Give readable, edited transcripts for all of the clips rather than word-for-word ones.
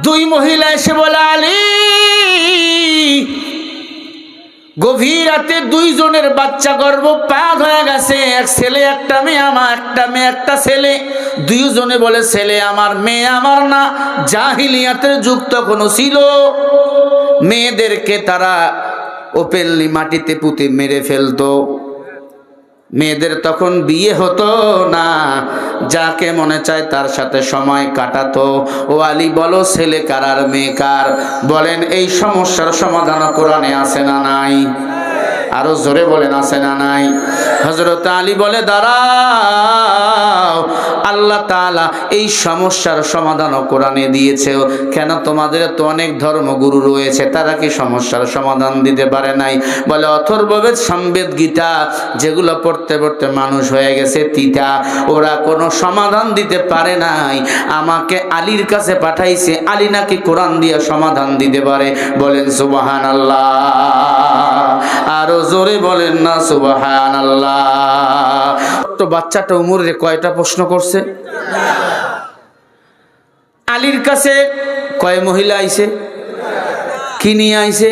দুই মহিলা এসে বলে, আলী গভীর রাতে দুইজনের বাচ্চা গর্ভপাত হয়ে গেছে, এক ছেলে একটা মেয়ে, আমার একটা মেয়ে একটা ছেলে। দুইজনে বলে ছেলে আমার মেয়ে আমার না। জাহিলিয়াতের যুগ তখনও ছিল, মেয়েদেরকে তারা ওপেনলি মাটিতে পুঁতে মেরে ফেলতো। মেয়েদের তখন বিয়ে হতো না, যাকে মনে চায় তার সাথে সময় কাটাতো। ও আলী বলো ছেলে কার আর মেয়ে কার? বলেন এই সমস্যার সমাধান কোরআনে আছে না নাই? আরো জোরে বলেন আছে না নাই? হযরত আলী বলে দাঁড়াও, আল্লাহ তাআলা এই সমস্যার সমাধান কোরআনে দিয়েছে। কেন? তোমাদের তো অনেক ধর্মগুরু রয়েছে, তারা কি সমস্যার সমাধান দিতে পারে নাই? বলে অথর্ববেদ, সামবেদ, গীতা যেগুলো পড়তে পড়তে মানুষ হয়ে গেছে তিতা, ওরা কোনো সমাধান দিতে পারে নাই। আমাকে আলীর কাছে পাঠাইছে, আলী নাকি কোরআন দিয়ে সমাধান দিতে পারে। বলেন সুবহানাল্লাহ। আরো জোরে বলেন না সুবহানাল্লাহ। তো বাচ্চাটা উমরে কয়টা প্রশ্ন করছে? আলীর কাছে কয় মহিলা আইছে? কি নিয়ে আইছে?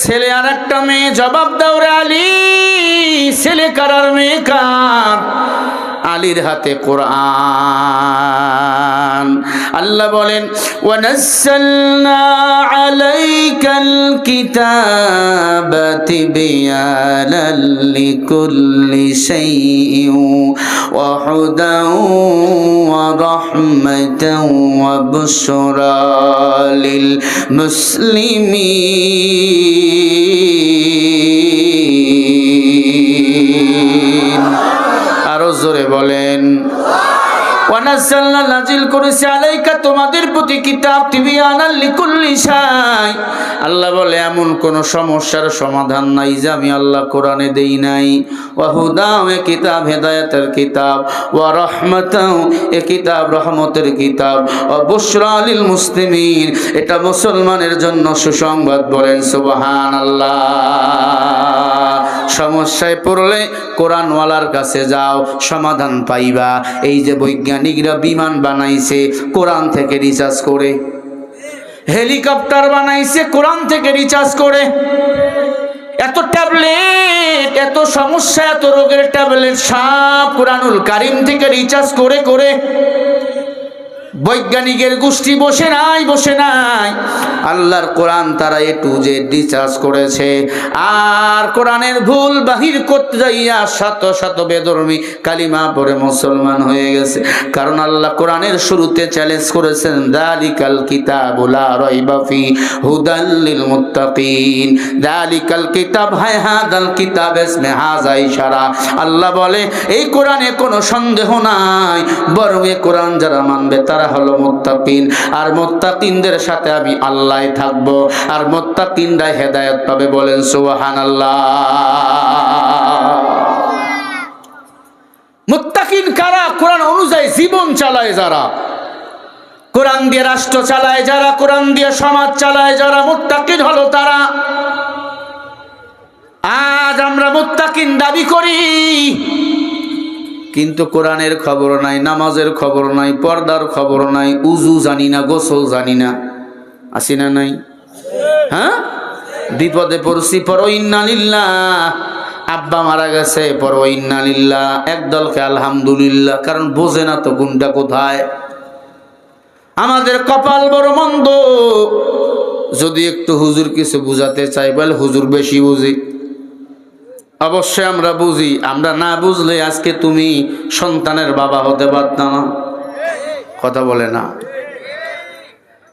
ছেলে আর একটা মেয়ে। জবাব দাও রে আলী, ছেলে কার আর মেয়ে কার? আলীর হাতে কোরআন। আল্লাহ বলেন ওয়ানাজ্জালনা আলাইকাল কিতাবা তিবয়ানাল লিকুল্লি শাইইন ওয়া হুদান ওয়া রাহমাতান ওয়া বুশরা লিল মুসলিমিন। আরো জোরে বলেন ওয়ানাজ্জালনা, নাজিল করেছে আলাইকা তোমাদের প্রতি কিতাব তিবয়ানাল লিকুল্লি শাই। আল্লাহ বলে এমন কোন সমস্যার সমাধান নাই যে আমি আল্লাহ কোরআনে দেই নাই। ওয়া হুদাও, এ কিতাব হেদায়েতের কিতাব। ওয়া রাহমাতাও, এ কিতাব রহমতের কিতাব। ওয়া বুশরা লিল মুসলিমিন, এটা মুসলমানের জন্য সুসংবাদ। বলেন সুবহানাল্লাহ। সমস্যায় পড়লে কোরআনওয়ালার কাছে যাও, সমাধান পাইবা। এই যে বৈজ্ঞানিকরা বিমান বানাইছে কোরআন থেকে রিসার্চ করে, হেলিকপ্টার বানাইছে কোরআন থেকে রিসার্চ করে, এত ট্যাবলেট, এত সমস্যা, এত রোগের ট্যাবলেট সব কোরআনুল কারীম থেকে রিসার্চ করে করে। বৈজ্ঞানিকের গোষ্ঠী বসে নাই, বসে নাই, আল্লাহর কোরআন তারা এ টু জেড রিসার্চ করেছে। আর কোরআনের ভুল বাহির করতে যাইয়া শত শত বেধর্মী কালিমা পড়ে মুসলমান হয়ে গেছে। কারণ আল্লাহ কোরআনের শুরুতে চ্যালেঞ্জ করেছেন যালিকাল কিতাবু লা রাইবা ফি হুদাল লিল মুত্তাকিন। যালিকাল কিতাব, হায় হাদাল কিতাব, ইসমে হাযা ইশারা। আল্লাহ বলে এই কোরআনে কোনো সন্দেহ নাই, বরং এই কোরআন যারা মানবে তারা হলো মুত্তাকিন। আর মুত্তাকিনদের সাথে আমি আল্লাহ থাকবো, আর মুত্তাকিনরা হেদায়েত পাবে। বলেন সুবহানাল্লাহ। মুত্তাকিন কারা? কোরআন অনুযায়ী জীবন চালায় যারা, কোরআন দিয়ে রাষ্ট্র চালায় যারা, কোরআন দিয়ে সমাজ চালায় যারা, মুত্তাকিন হলো তারা। আজ আমরা মুত্তাকিন দাবি করি, কিন্তু কোরআনের খবর নাই, নামাজের খবর নাই, পর্দার খবর নাই, উজু জানি না, গোসল জানি না। আসি না নাই? হ্যাঁ, বিপদে পড়ছি পড়ো ইন্না লিল্লাহ, আব্বা মারা গেছে পড়ো ইন্না লিল্লাহ, একদলকে আলহামদুলিল্লাহ, কারণ বোঝে না তো কোনটা কোথায়। আমাদের কপাল বড় মন্দ। যদি একটু হুজুর কিছু বুঝাতে চাই, বলে হুজুর বেশি বুঝি। অবশ্যই আমরা বুঝি, আমরা না বুঝলে আজকে তুমি সন্তানের বাবা হতে পারত না। কথা বলে না?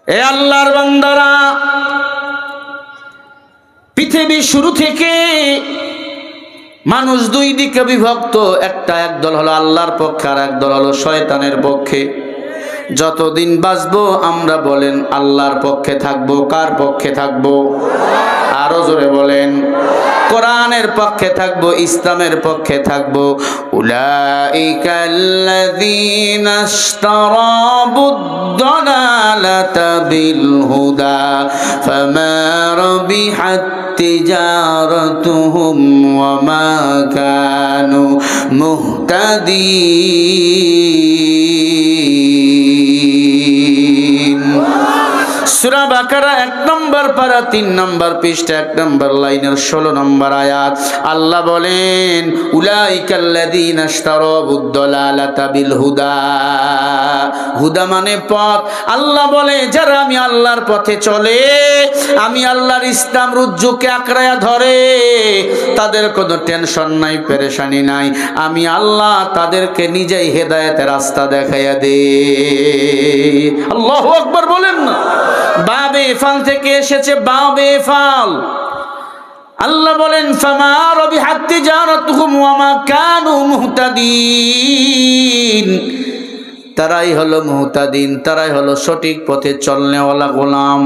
এ আল্লাহর বান্দারা, পৃথিবীর শুরু থেকে মানুষ দুই দিকে বিভক্ত। একদল হলো আল্লাহর পক্ষে, আর একদল হলো শয়তানের পক্ষে। যতদিন বাঁচবো আমরা বলেন আল্লাহর পক্ষে থাকবো। কার পক্ষে থাকবো? আরো জোরে বলেন। কোরআনের পক্ষে থাকবো, ইসলামের পক্ষে থাকবো। উলাইকাল্লাযীনা ইশতারাবুদ-দালালাতা বিল হুদা ফামা রাবিহাত তিজারাতুহুম ওয়া মা কানু মুহতাদিন। সূরা বাকারা 1 নম্বর পারা 3 নম্বর পৃষ্ঠা 1 নম্বর লাইনের 16 নম্বর আয়াত। আল্লাহ বলেন উলাইকাল্লাযীনা ইশতারাবুদ দালালাতা বিল হুদা। হুদা মানে পথ। আল্লাহ বলে যারা আমি আল্লাহর পথে চলে, আমি আল্লাহর ইসলাম রুজ্জুকে আঁকড়ায়া ধরে, তাদের কোনো টেনশন নাই, পেরেশানি নাই, আমি আল্লাহ তাদেরকে নিজেই হেদায়েতের রাস্তা দেখাইয়া দে। আল্লাহু আকবার বলেন না। বাবে ফাল থেকে এসেছে বাবে ফাল। আল্লাহ বলেন ফামা রাবিহাত তিজারাতুহুম ওয়া মা কানু মুহতাদিন। তারাই হলো মুহতাদিন, তারাই হলো সঠিক পথে চলনেওয়ালা গোলাম।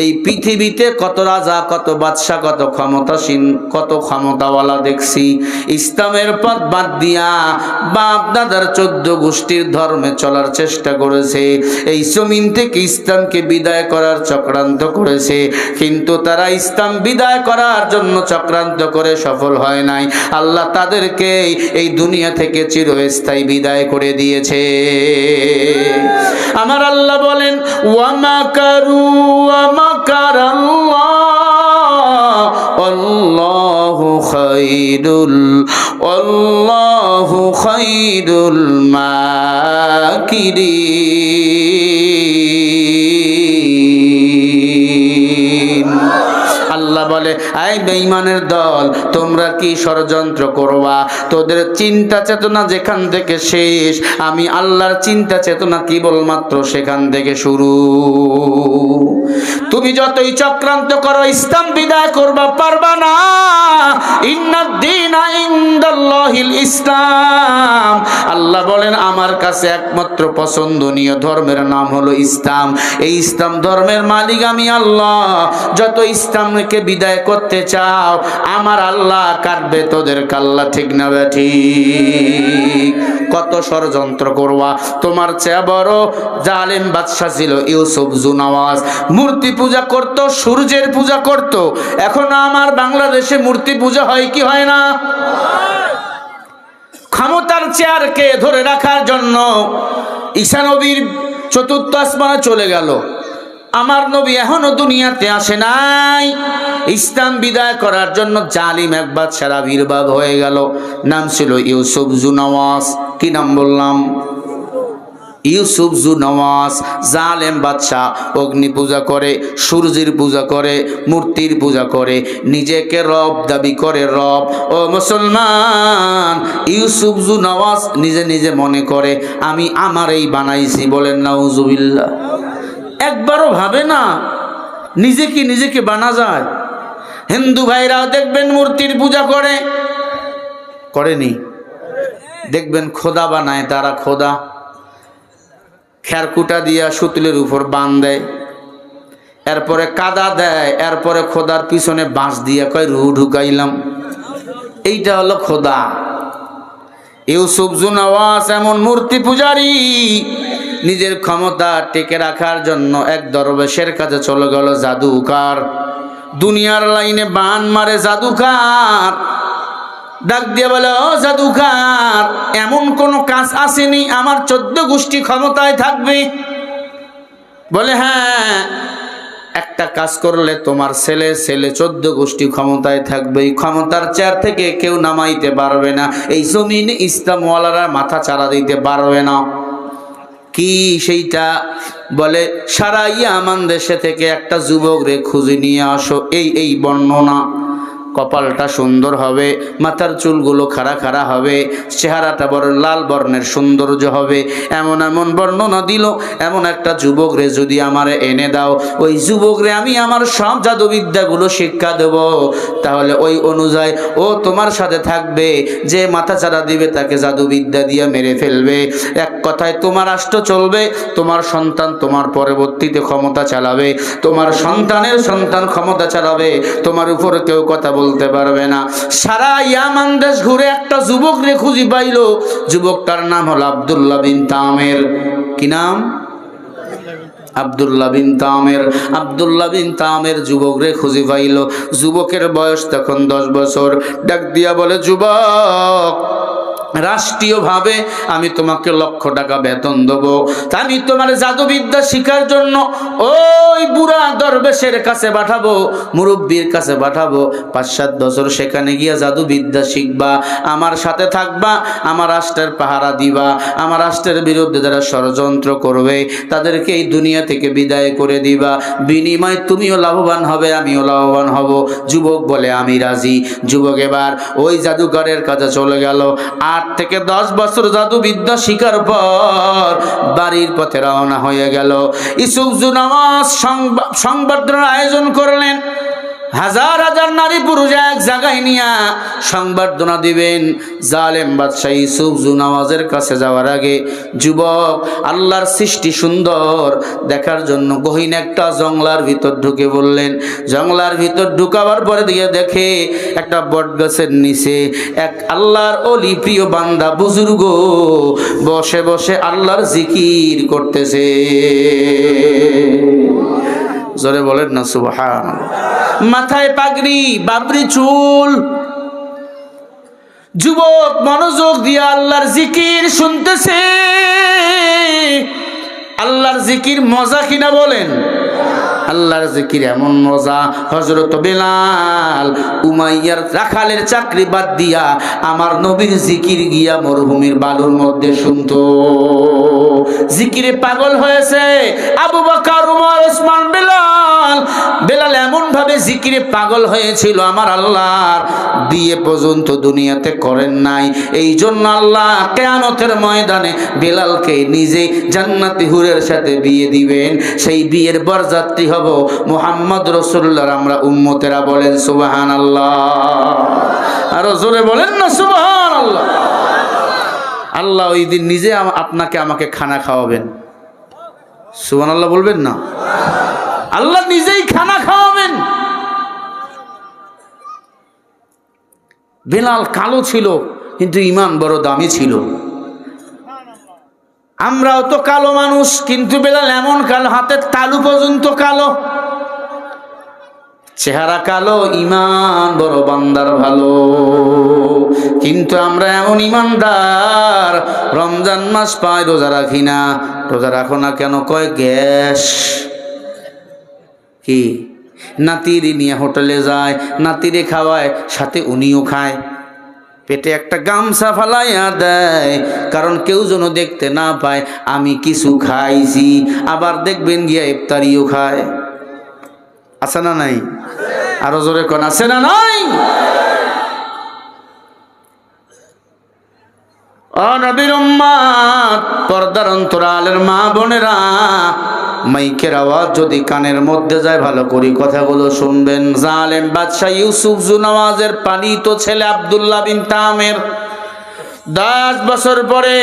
এই পৃথিবীতে কত রাজা, কত বাদশা, কত ক্ষমতাসীন, কত ক্ষমতাওয়ালা দেখছি, ইসলামের পথ বাদ দিয়া বাপ দাদার 14 গোষ্ঠীর ধর্মে চলার চেষ্টা করেছে, এই জমিন থেকে ইসলামকে বিদায় করার চক্রান্ত করেছে, কিন্তু তারা ইসলাম বিদায় করার জন্য চক্রান্ত করে সফল হয় নাই। আল্লাহ তাদেরকে এই দুনিয়া থেকে চিরস্থায়ী বিদায় করে দিয়েছে। আমার আল্লাহ বলেন ওয়া মাকারু ওয়া মাকারাল্লাহ আল্লাহু খায়রুল মাকিরিন। আল্লাহ বলে আই বেঈমানের দল, তোমরা কি ষড়যন্ত্র করবা? তোদের চিন্তা চেতনা যেখান থেকে শেষ, আমি আল্লাহর চিন্তা চেতনা কেবলমাত্র সেখান থেকে শুরু। তুমি যতই চক্রান্ত করো ইসলাম বিদায় করবা পারবা না। ইন্নাদ-দীনা ইনদাল্লাহিল ইসলাম। আল্লাহ বলেন আমার কাছে একমাত্র পছন্দনীয় ধর্মের নাম হলো ইসলাম। এই ইসলাম ধর্মের মালিক আমি আল্লাহ। যত ইসলামকে বিদায় করতে চাও আমার আল্লাহ কাটবে তোদের কাল্লা, ঠিক না ঠিক? কত ষড়যন্ত্র করবা। তোমার চেয়ে বড় জালেম বাদশা ছিল ইউসুফ জুনাওয়াজ। মূর্তি পূজা করত, সূর্যের পূজা করত। এখন আমার বাংলাদেশে মূর্তি পূজা হয় কি হয় না? ক্ষমতার চেয়ারকে ধরে রাখার জন্য ঈসা নবীর 4র্থ আসমানে চলে গেল, আমার নবী এখনো দুনিয়াতে আসে নাই। ইসলাম বিদায় করার জন্য জালিম এক বাদশার আবির্ভাব হয়ে গেল, নাম ছিল ইউসুফ জুনাওয়াজ। কি নাম বললাম? ইউসুফ জুনাওয়াজ। জালেম বাদশা অগ্নি পূজা করে, সূর্যের পূজা করে, মূর্তির পূজা করে, নিজেকে রব দাবি করে। রব ও মুসলমান, ইউসুফ জুনাওয়াজ নিজে নিজে মনে করে আমি আমারই বানাইছি। বলেন নাউজুবিল্লাহ। একবারও ভাবে না নিজে কি নিজেকে বানা যায়। হিন্দু ভাইরাও দেখবেন মূর্তির পূজা করে, করেনি? দেখবেন খোদা বানায় তারা, খোদা খেরকুটা দিয়া সুতলের উপর বান দেয়, এরপরে কাদা দেয়, এরপরে খোদার পিছনে বাঁশ দিয়া কয় রু ঢুকাইলাম। এইটা হলো খোদা। ইউসুফ জুনাওয়াজ এমন মূর্তি পূজারী, নিজের ক্ষমতা টিকে রাখার জন্য এক দরবেশের কাছে চলে গেল। জাদুকার, দুনিয়ার লাইনে বান মারে জাদুকার। ডাক দিয়ে বলে ও জাদুকার, এমন কোন কাজ আসেনি আমার 14 গোষ্ঠী ক্ষমতায় থাকবে? বলে হ্যাঁ, একটা কাজ করলে তোমার ছেলে 14 গোষ্ঠী ক্ষমতায় থাকবে। এই ক্ষমতার চেয়ার থেকে কেউ নামাইতে পারবে না, এই জমিনে ইসলামওয়ালারা মাথা চারা দিতে পারবে না। কি সেইটা? বলে সারা ইয়ামান দেশে থেকে একটা যুবক রে খুঁজে নিয়ে আসো। এই বর্ণনা। কপালটা সুন্দর হবে, মাথার চুলগুলো খাড়া খাড়া হবে, চেহারাটা বড় লাল বর্ণের সৌন্দর্য হবে, এমন এমন বর্ণনা দিল। এমন একটা যুবক রে যদি আমারে এনে দাও, ওই যুবক রে আমি আমার সব জাদুবিদ্যাগুলো শিক্ষা দেব, তাহলে ওই অনুযায়ী ও তোমার সাথে থাকবে। যে মাথা চারা দিবে তাকে জাদুবিদ্যা দিয়ে মেরে ফেলবে। এক কথায় তোমার রাষ্ট্র চলবে, তোমার সন্তান তোমার পরবর্তীতে ক্ষমতা চালাবে, তোমার সন্তানের সন্তান ক্ষমতা চালাবে, তোমার উপরে কেউ কথা বলতে পারবে না। সারা ইয়ামান দেশ ঘুরে একটা যুবক রে খুঁজি পাইল। যুবকটার নাম হলো আব্দুল্লাহ বিন তামের। কি নাম? আব্দুল্লাহ বিন তামের। আব্দুল্লাহ বিন তামের যুবক রে খুঁজি পাইল। যুবকের বয়স তখন 10 বছর। ডাক দিয়া বলে যুবক, রাষ্ট্রীয়ভাবে আমি তোমাকে লক্ষ টাকা বেতন দেবো, আমি তোমার জাদুবিদ্যা শিখার জন্য ওই বুড়া দরবেশের কাছে পাঠাবো, মুরব্বীর কাছে পাঠাবো, 5-7 বছর সেখানে গিয়া জাদুবিদ্যা শিখবা, আমার সাথে থাকবা, আমার রাষ্ট্রের পাহারা দিবা, আমার রাষ্ট্রের বিরুদ্ধে যারা ষড়যন্ত্র করবে তাদেরকে এই দুনিয়া থেকে বিদায় করে দিবা, বিনিময় তুমিও লাভবান হবে, আমিও লাভবান হব। যুবক বলে আমি রাজি। যুবক এবার ওই জাদুঘরের কাছে চলে গেল। 8 থেকে 10 বছর জাদুবিদ্যা শিকার পর বাড়ির পথে রওনা হয়ে গেল। ইউসুফ জুনাওয়াজ সংবর্ধনার আয়োজন করলেন। হাজার হাজার নারী পুরুষ এক জায়গায় নিয়ে সংবর্ধনা দিবেন। জালেম বাদশাহ ইউসুফ জুনাওয়াজের কাছে যাওয়ার আগে যুবক আল্লাহর সৃষ্টি সুন্দর দেখার জন্য গহীন একটা জঙ্গলার ভিতর ঢুকে বললেন। জঙ্গলার ভিতর ঢুকাবার পরে দিয়ে দেখে একটা বটগাছের নিচে এক আল্লাহর ওলি প্রিয় বান্দা বুজুর্গ বসে বসে আল্লাহর জিকির করতেছে। জোরে বলেন না সুবহানাল্লাহ। মাথায় পাগড়ি, বাবরি চুল। যুবক মনোযোগ দিয়ে আল্লাহর জিকির শুনতেছে। আল্লাহর জিকির মজা কিনা বলেন? আল্লাহর জিকির এমন মজা, হযরত বেলাল উমাইয়ার রাখালের চাকরি বাদ দিয়া আমার নবীর জিকির গিয়া মরুভূমির বালুর মধ্যে শুনতো। জিকিরে পাগল হয়েছে আবু বকর, উমর, ওসমান, বেলাল। বেলাল এমন ভাবে জিকিরে পাগল হয়েছিল আমার আল্লাহর বিয়ে পর্যন্ত দুনিয়াতে করেন নাই। এই জন্য আল্লাহ কিয়ামতের ময়দানে বেলালকে নিজে জান্নাতি হুরের সাথে বিয়ে দিবেন। সেই বিয়ের বরযাত্রী হব মুহাম্মদ রাসূলুল্লাহর আমরা উম্মতেরা। বলেন সুবহানাল্লাহ। আর জোরে বলেন না সুবহানাল্লাহ। আল্লাহ ওই দিন নিজে আপনাকে আমাকে খানা খাওয়াবেন। সুবহানাল্লাহ বলবেন না? আল্লাহ নিজেই খানা খাওয়াবেন। বেলাল কালো ছিল কিন্তু ঈমান বড় দামি ছিল। আমরাও তো কালো মানুষ, কিন্তু বেলাল এমন কালো হাতের তালু পর্যন্ত কালো। চেহারা কালো, ঈমান বড় বান্দার ভালো। কিন্তু আমরা এমন ঈমানদার, রমজান মাস পায় রোজা রাখি না। রোজা রাখো না কেন? কয় গ্যাস। কি নাতিরে নিয়ে হোটেলে যায়, নাতিরে খাওয়ায়, সাথে উনিও খায়। পেটে একটা গামছা ফালাইয়া দেয়, কারণ কেউ যেন দেখতে না পায় আমি কিছু খাইছি। আবার দেখবেন গিয়া ইফতারিও খায়। আছে না নাই? আরো জোরে কোন আছে না নাই? ও নবীর উম্মত, পর্দার অন্তরালের মা বোনেরা, মাইকের আওয়াজ যদি কানের মধ্যে যায় ভালো করে কথাগুলো শুনবেন। জালেম বাদশাহ ইউসুফ জুনাওয়াজের পালিত ছেলে আব্দুল্লাহ বিন তামের 10 বছর পরে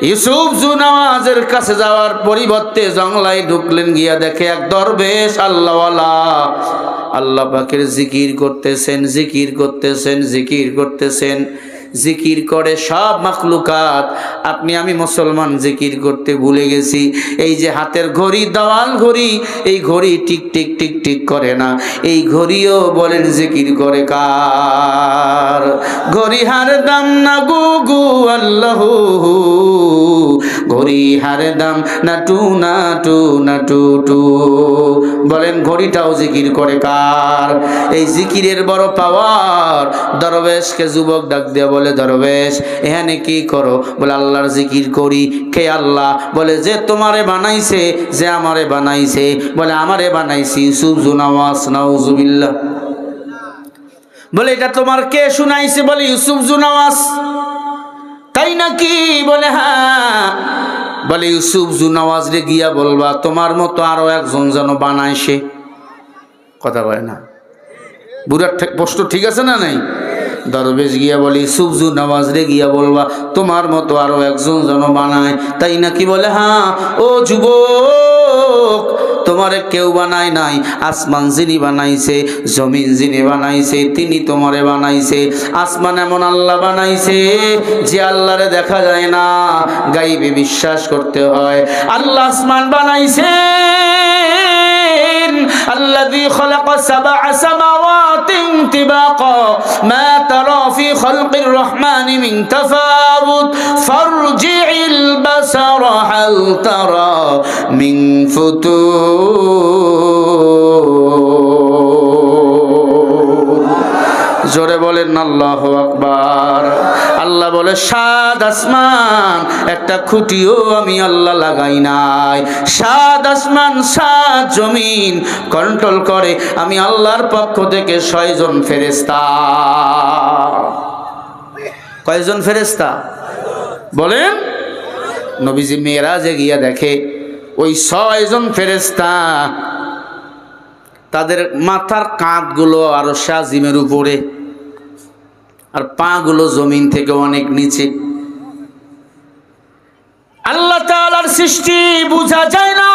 ইউসুফ জুনাওয়াজের কাছে যাওয়ার পরিবর্তে জঙ্গলায় ঢুকলেন। গিয়া দেখে এক দরবেশ আল্লাহওয়ালা আল্লাহ পাকের জিকির করতেছেন, জিকির করতেছেন, জিকির করতেছেন। জিকির করে সব মাখলুকাত। আপনি আমি মুসলমান জিকির করতে ভুলে গেছি। এই যে হাতের ঘড়ি, দেওয়াল ঘড়ি, এই ঘড়ি টিক টিক টিক টিক করে না। এই ঘড়িও বলেন জিকির করে কার? ঘড়ি হার দাম না গু গু আল্লাহ, ঘড়ি হার দাম না টু না টু না টু টু। বলেন ঘড়িটাও জিকির করে কার? এই জিকিরের বড় পাওয়ার। দরবেশকে যুবক ডাক দিয়ে বলে, দরবেশ এখানে কি করো? বলে আল্লাহর জিকির করি। কে আল্লাহ? বলে যে তোমারে বানাইছে, যে আমারে বানাইছে। বলে আমারে বানাইছি ইউসুফ জুনাওয়াজ। নাউজুবিল্লাহ। বলে এটা তোমার কে শুনাইছে? বলে ইউসুফ জুনাওয়াজ। তাই নাকি? বলে হ্যাঁ। বলে ইউসুফ জুনাওয়াজ রে গিয়া বলবা তোমার মতো আরো একজন যেন বানাইছে। কথা বলে না? বুড়ার প্রশ্ন ঠিক আছে না নাই? দরবেশ গিয়া বলি ইউসুফ জুনাওয়াজ রে গিয়া বলবা তোমার মতো আরো একজন যেন বানায়। তাই নাকি? বলে হ্যাঁ। ও যুবক, তোমারে কেউ বানায় নাই। আসমান যিনি বানাইছে, জমিন যিনি বানাইছে, তিনি তোমারে বানাইছে। আসমান এমন আল্লাহ বানাইছে যে আল্লাহরে দেখা যায় না, গাইবে বিশ্বাস করতে হয়। আল্লাহ আসমান বানাইছে, আল্লাহ আল্লাযী খালাকা সাবআ সামাওয়াতিন তিবাকা মা তারা ফি খালকির রহমানি মিন তাফাউত ফারজি'ল বাসারা হাল তারা মিন ফুতুর। জোরে বলেন আল্লাহু আকবার। আল্লাহ বলে, সাত আসমান একটা খুঁটিও আমি আল্লাহ লাগাই নাই। সাত আসমান সাত জমিন কন্ট্রোল করে আমি আল্লাহর পক্ষ থেকে 6 জন ফেরেশতা। কয়জন ফেরেশতা বলেন? নবীজি মেরাজে গিয়া দেখে ওই 6 জন ফেরেশতা, তাদের মাথার কাঁধগুলো আরশে আজিমের উপরে, আর পা গুলো জমিন থেকে অনেক নিচে। আল্লাহ তাআলার সৃষ্টি বুঝা যায় না,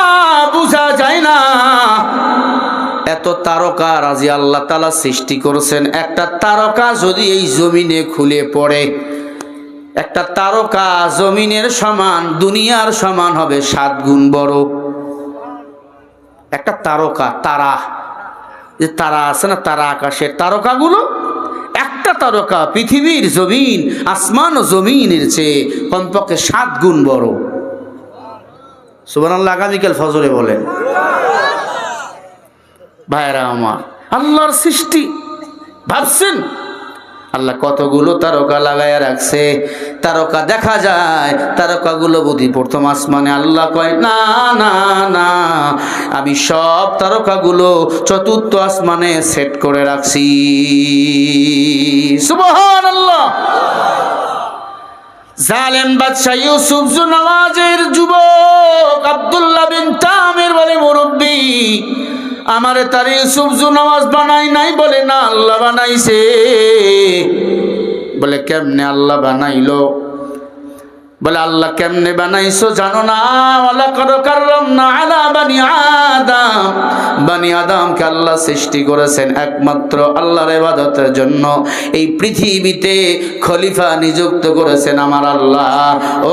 বুঝা যায় না। এত তারকা রাজি আল্লাহ তাআলা সৃষ্টি করেছেন। একটা তারকা যদি এই জমিনে খুলে পড়ে, একটা তারকা জমিনের সমান, দুনিয়ার সমান হবে 7 গুণ বড়। একটা তারকা, তারা, যে তারা আছে না, তারা আকাশের তারকাগুলো, একটা তারকা পৃথিবীর জমিন, আসমান ও জমিনের চেয়ে কমপক্ষে 7 গুণ বড়। সুবহানাল্লাহ। আগামীকাল ফজরে বলেন। ভাইরা আমার, আল্লাহর সৃষ্টি ভাবছেন আল্লাহ কতগুলো তারকা লাগাইয়া রাখছে। তারকা দেখা যায়, তারকাগুলো বুঝি প্রথম আসমানে। আল্লাহ কয়, না না না, আমি সব তারকাগুলো 4র্থ আসমানে সেট করে রাখছি। সুবহানাল্লাহ। জালেম বাদশা ইউসুফ জুনওয়াজের যুবক আব্দুল্লাহ বিন তামির বলে, মুরব্বী আমারে তার ইউসুফ জুনওয়াজ বানাই নাই। বলে, না, আল্লাহ বানাইছে। বলে, কেমনে আল্লাহ বানাইলো? বলে, আল্লাহ কেমনে বানাইছো জানো না? ওয়ালাকাদ কাররামনা আলা বানি আদম। বানি আদমকে আল্লাহ সৃষ্টি করেছেন একমাত্র আল্লাহর ইবাদতের জন্য। এই পৃথিবীতে খলিফা নিযুক্ত করেছেন আমার আল্লাহ।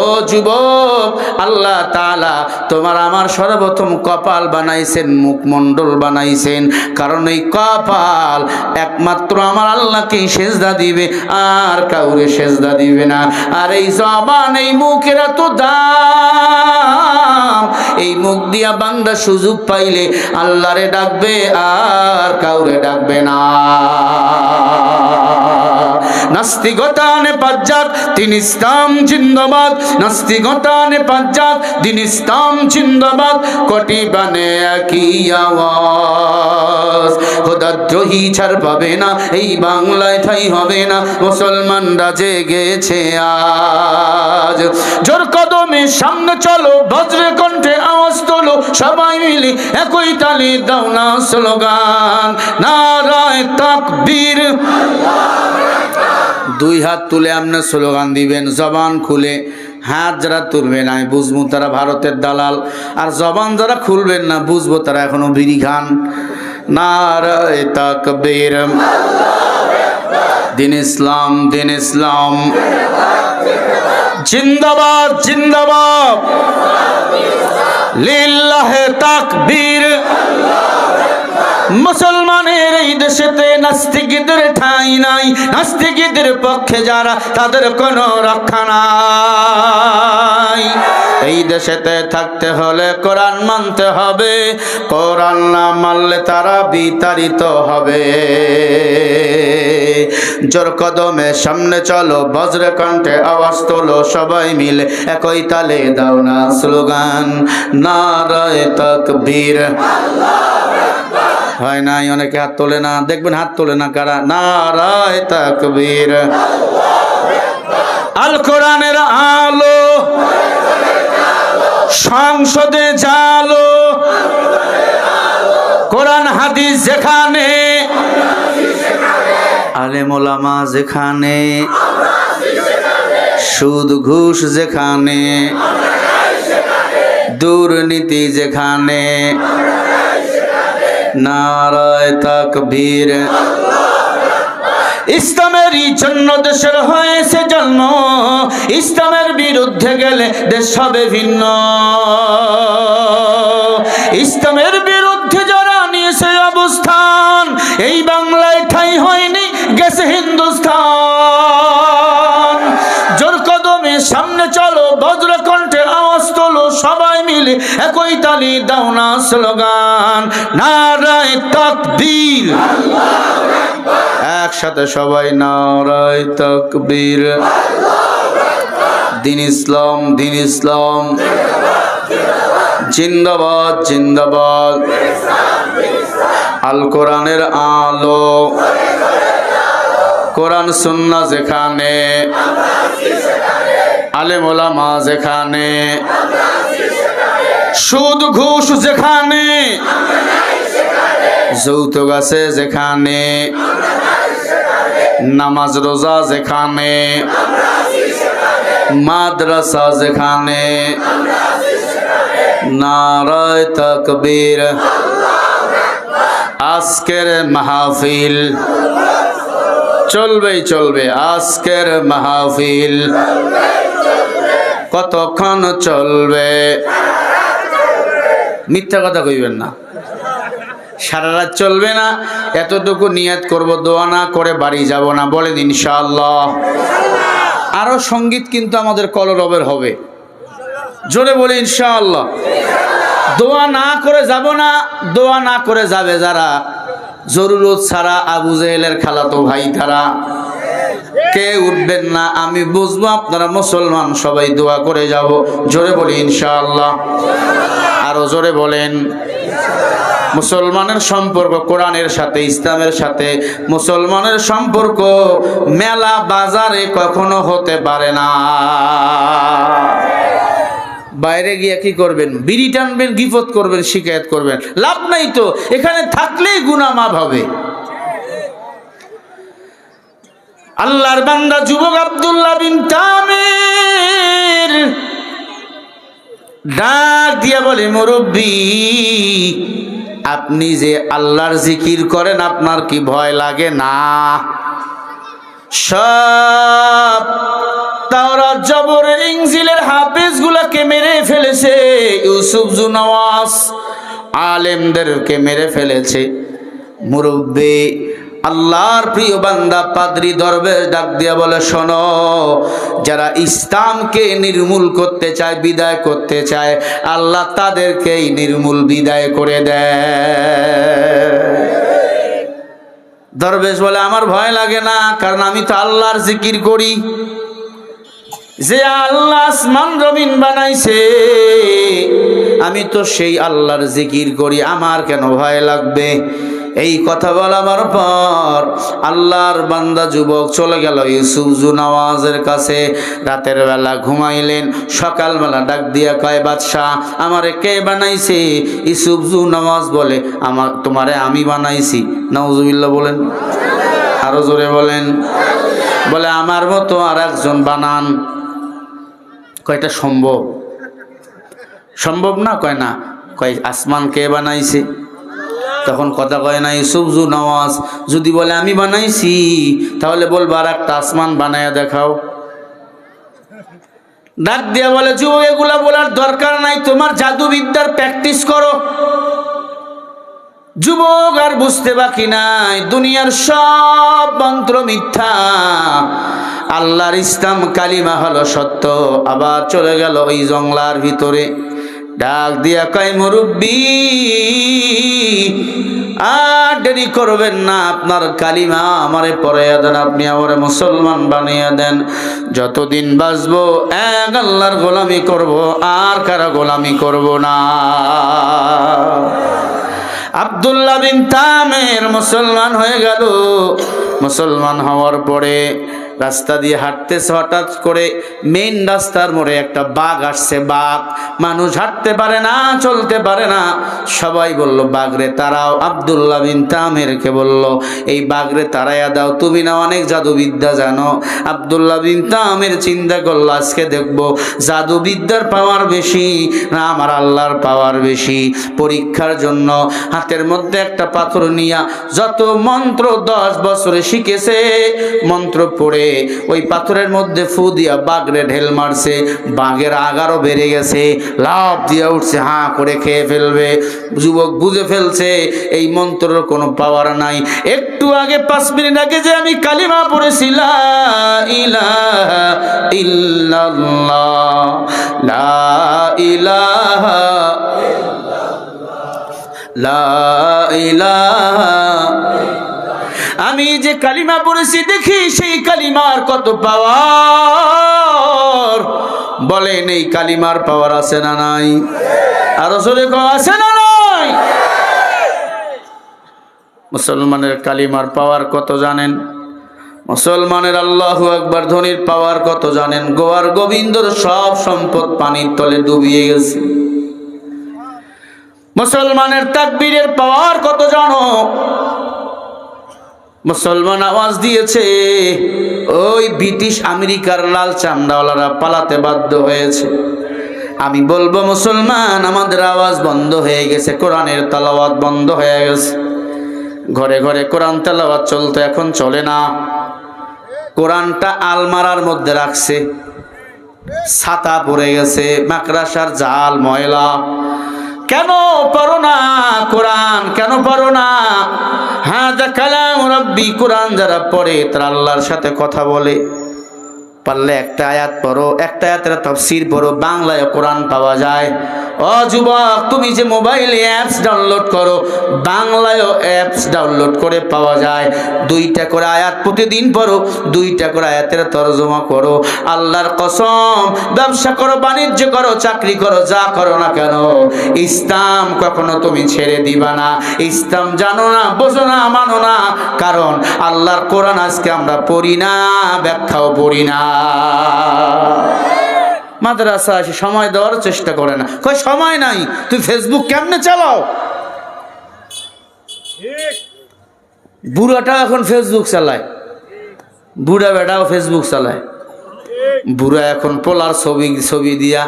ও যুবক, আল্লাহ তাআলা তোমার আমার সর্বপ্রথম কপাল বানাইছেন, মুখমণ্ডল বানাইছেন। কারণ এই কপাল একমাত্র আমার আল্লাহকেই সেজদা দিবে, আর কাউরে সেজদা দিবে না। আর এই জবান, এই মুখের এত দাম, এই মুখ দিয়া বান্দা সুযোগ পাইলে আল্লাহরে ডাকবে, আর কাউরে ডাকবে না। নাস্তিকতানে পাজ্জাক দিন ইসলাম জিন্দাবাদ, নাস্তিকতানে পাজ্জাক দিন ইসলাম জিন্দাবাদ। কোটি বানে একই আওয়াজ, খোদাদ্রোহী ছাড় পাবে না, এই বাংলায় ঠাঁই হবে না। মুসলমানরা জেগেছে আজ। জোর কদমে সামনে চলো, বজ্রে কণ্ঠে আওয়াজ তোলো, সবাই মিলে একই তালে দাও না স্লোগান, নারায়ে তাকবীর। 2 হাত তুলে আপনি স্লোগান দিবেন, জবান খুলে। হাত যারা তুলবেন আমি বুঝবো তারা ভারতের দালাল, আর জবান যারা খুলবেন না বুঝবো তারা এখনো বিড়ি খান। নারায়ে তাকবীর। দিন ইসলাম, দিন ইসলাম জিন্দাবাদ, জিন্দাবাদ। লিল্লাহে তাকবীর। মুসলমানের এই দেশেতে নাস্তিকদের ঠাঁই নাই। নাস্তিকদের পক্ষে যারা, তাদের কোনো রক্ষা নাই। এই দেশেতে থাকতে হলে কোরআন মানতে হবে, কোরআন না মানলে তারা বিতাড়িত হবে। জোর কদমে সামনে চলো, বজ্রে কণ্ঠে আওয়াজ তোলো, সবাই মিলে একই তালে দাও না স্লোগান, নারায়ে তাকবীর। হয় নাই, অনেকে হাত তোলে না, দেখবেন হাত তোলে না কারা। নারায়ে তাকবীর। আল কোরআনের আলো সংসদে জালো, কোরআন হাদিস যেখানে, আলেম ওলামা যেখানে, সুদ ঘুষ যেখানে, দুর্নীতি যেখানে, নারায়ে তাকবীর। ইসলামেরই জন্য দেশের হয়েছে জন্ম, ইসলামের বিরুদ্ধে গেলে দেশ হবে ভিন্ন। ইসলামের বিরুদ্ধে যারা নিয়েছে আবু মিলে একই তালি দাও না স্লোগান নারায়ে তাকবীর, একসাথে সবাই নারায়ে তাকবীর। দিন ইসলাম, দিন ইসলাম, জিন্দাবাদ, জিন্দাবাদ। আল কোরআনের আলো, কোরআন সুন্নাহ যেখানে, আলেম ওলামা যেখানে, সুদ ঘুষ যেখানে, যৌতুক আছে যেখানে, নামাজ রোজা যেখানে, মাদ্রাসা যেখানে, নারায়ে তাকবীর। আজকের মাহফিল চলবেই চলবে, আজকের মাহফিল কতক্ষণ চলবে? মিথ্যা কথা কইবেন না, সারা রাত চলবে না। এতটুকু নিয়ত করব, দোয়া না করে বাড়ি যাব না, বলেন ইনশাআল্লাহ। আরো সঙ্গীত কিন্তু আমাদের কলরবের হবে, জোরে বলে ইনশাআল্লাহ। দোয়া না করে যাব না, দোয়া না করে যাবে যারা, জরুরত ছাড়া আবু জেহেলের খালাতো ভাই তারা, কে উঠবেন না। আমি বুঝবো আপনারা মুসলমান, সবাই দোয়া করে যাব, জোরে বলি ইনশাআল্লাহ। আরো জোরে বলেন। মুসলমানের সম্পর্ক কোরআনের সাথে, ইসলামের সাথে মুসলমানের সম্পর্ক মেলা বাজারে কখনো হতে পারে না। বাইরে গিয়ে কি করবেন? বিড়ি টানবেন, গিফত করবেন, শিকায়ত করবেন, লাভ নাই তো। এখানে থাকলেই গুনাহ মাফ হবে। আল্লাহর বান্দা যুবক আব্দুল্লাহ বিন তামির ডাক দিয়া বলে, মুরব্বী আপনি যে আল্লাহর জিকির করেন, আপনার কি ভয় লাগে না? সব তাওরাত জবর ইনজিলের হাফেজ গুলাকে মেরে ফেলেছে, ইউসুফ জুনওয়াজ আলেমদেরকে মেরে ফেলেছে। মুরব্বী আল্লাহর প্রিয় বান্দা পাদ্রী দরবেশ ডাক দিয়া বলে, শোনো, যারা ইসলামকে নির্মূল করতে চায়, বিদায় করতে চায়, আল্লাহ তাদেরকেই নির্মূল বিদায় করে দেয়। দরবেশ বলে, আমার ভয় লাগে না, কারণ আমি তো আল্লাহর জিকির করি। যে আল্লাহ আসমান জমিন বানাইছে, আমি তো সেই আল্লাহর জিকির করি, আমার কেন ভয় লাগবে? এই কথা বলার পর আল্লাহর বান্দা যুবক চলে গেল ইউসুফ জুনওয়াজের কাছে। রাতের বেলা ঘুমাইলেন, সকালবেলা ডাক দিয়া কয়, বাদশাহ আমারে কে বানাইছে? ইউসুফ জুনওয়াজ বলে, তোমারে আমি বানাইছি। নাউজুবিল্লাহ বলেন, আরো জোরে বলেন। বলে, আমার মতো আর একজন বানান। কয়টা সম্ভব? সম্ভব না? কয় না। কয় আসমান কে বানাইছে? তখন কথা কয় না ইউসুফ জুনওয়াজ। যদি বলে আমি বানাইছি, তাহলে বলবো আর একটা আসমান বানায়া দেখাও। ডাক দিয়া বলে, যুবক এগুলা বলার দরকার নাই, তোমার জাদুবিদ্যার প্র্যাকটিস করো। যুবক আর বুঝতে বাকি নাই, দুনিয়ার সব মন্ত্র মিথ্যা, আল্লাহর ইসলাম কালিমা হলো সত্য। আবার চলে গেল ওই জংলার ভিতরে। ডাক দিয়া কয়, মুরব্বী আর দেরি করবেন না, আপনার কালিমা আমারে পড়াইয়া দেন, আপনি আমারে মুসলমান বানিয়ে দেন। যতদিন বাঁচবো এক আল্লাহর গোলামি করব, আর কারা গোলামি করব না। আব্দুল্লাহ বিন তামির মুসলমান হয়ে গেল। মুসলমান হওয়ার পরে রাস্তা দিয়ে হাঁটতেছে, হঠাৎ করে মেইন রাস্তার মোড়ে একটা বাঘ আসছে। বাঘ, মানুষ হাঁটতে পারে না, চলতে পারে না। সবাই বলল, বাঘরে তারাও। আব্দুল্লাহ বিন তামিরকে বলল, এই বাঘরে তারাইয়া দাও, তুমি না অনেক জাদুবিদ্যা জানো। আব্দুল্লাহ বিন তামির চিন্তা করলো, আজকে দেখবো জাদুবিদ্যার পাওয়ার বেশি না আমার আল্লাহর পাওয়ার বেশি। পরীক্ষার জন্য হাতের মধ্যে একটা পাথর নিয়া যত মন্ত্র 10 বছরে শিখেছে, মন্ত্র পড়ে ওই পাথরের মধ্যে ফু দিয়া বাঘরে ঢেল মারছে, বাঘের আগারও বেড়ে গেছে, লাফ দিয়া উঠছে, হাঁ করে খেয়ে ফেলবে। যুবক বুঝে ফেলছে এই মন্ত্রের কোনো পাওয়ার নাই। একটু আগে 5 মিনিট আগে যে আমি কালিমা পড়েছি লা ইলাহা ইল্লাল্লাহ, লা ইলাহা লা ইলাহা, আমি যে কালিমা পড়েছি দেখি সেই কালিমার কত পাওয়ার। বলেন এই কালিমার পাওয়ার আছে না নাই? আর আসলে আছে না নাই? মুসলমানের কালিমার পাওয়ার কত জানেন? মুসলমানের আল্লাহু আকবার ধ্বনির পাওয়ার কত জানেন? গোয়ার গোবিন্দর সব সম্পদ পানির তলে ডুবিয়ে গেছে। মুসলমানের তাকবীরের পাওয়ার কত জানো? মুসলমান আওয়াজ দিয়েছে, ওই ব্রিটিশ আমেরিকার লাল চামড়াওয়ালারা পালাতে বাধ্য হয়েছে। আমি বলবো মুসলমান, আমাদের আওয়াজ বন্ধ হয়ে গেছে, কোরআনের তেলাওয়াত বন্ধ হয়ে গেছে। ঘরে ঘরে কোরআন তেলাওয়াত চলতো, এখন চলে না। কোরআনটা আলমারার মধ্যে রাখছে, ছাতা পড়ে গেছে, মাকড়াসার জাল ময়লা। কেন পড়ো না কোরআন? কেন পড়ো না? হাযা কালাম রাব্বি, কোরআন যারা পড়ে তারা আল্লাহর সাথে কথা বলে। পারলে একটা আয়াত পড়ো, একটা আয়াতের তাফসীর পড়ো, বাংলায় কোরআন পাওয়া যায়। ও যুবক, তুমি যে মোবাইলে অ্যাপস ডাউনলোড করো, বাংলায়ও অ্যাপস ডাউনলোড করে পাওয়া যায়। 2টা করে আয়াত প্রতিদিন পড়ো, 2টা করে আয়াতের তরজমা করো। আল্লাহর কসম, ব্যবসা করো, বাণিজ্য করো, চাকরি করো, যা করো না কেন, ইসলাম কখনো তুমি ছেড়ে দিবা না। ইসলাম জানো না, বোঝো না, মানো না। কারণ আল্লাহর কোরআন আজকে আমরা পড়ি না, ব্যাখ্যাও পড়ি না। মাদ্রাসা এসে সময় দেওয়ার চেষ্টা করে না, কই সময় নাই। তুই ফেসবুক কেমনে চালাও? বুড়াটা এখন ফেসবুক চালায়, বুড়া বেটাও ফেসবুক চালায়। বুড়া এখন পোলার ছবি দিয়া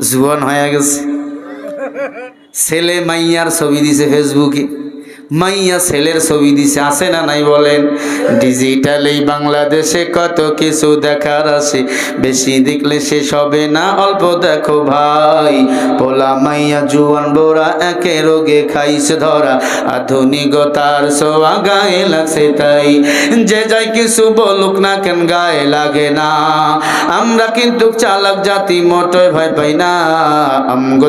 জুয়ান হয়ে গেছে। ছেলে মাইয়ার ছবি দিছে ফেসবুকে, মাইয়া ছেলের ছবি দিছে, আছে না নাই বলেন? ডিজিটাল এই বাংলাদেশে কত কিছু দেখার আছে, বেশি দেখলে শেষ হবে না, অল্প দেখো ভাই। পোলা মাইয়া জুয়ান বোরা একে রোগে খাইছে ধরা, আধুনিকতার ছোঁয়া গায়ে লাগছে তাই। যে যাই কিছু বলুক না কেন গায়ে লাগে না, আমরা কিন্তু চালাক জাতি, মোটয় ভয় পাই না। আমগো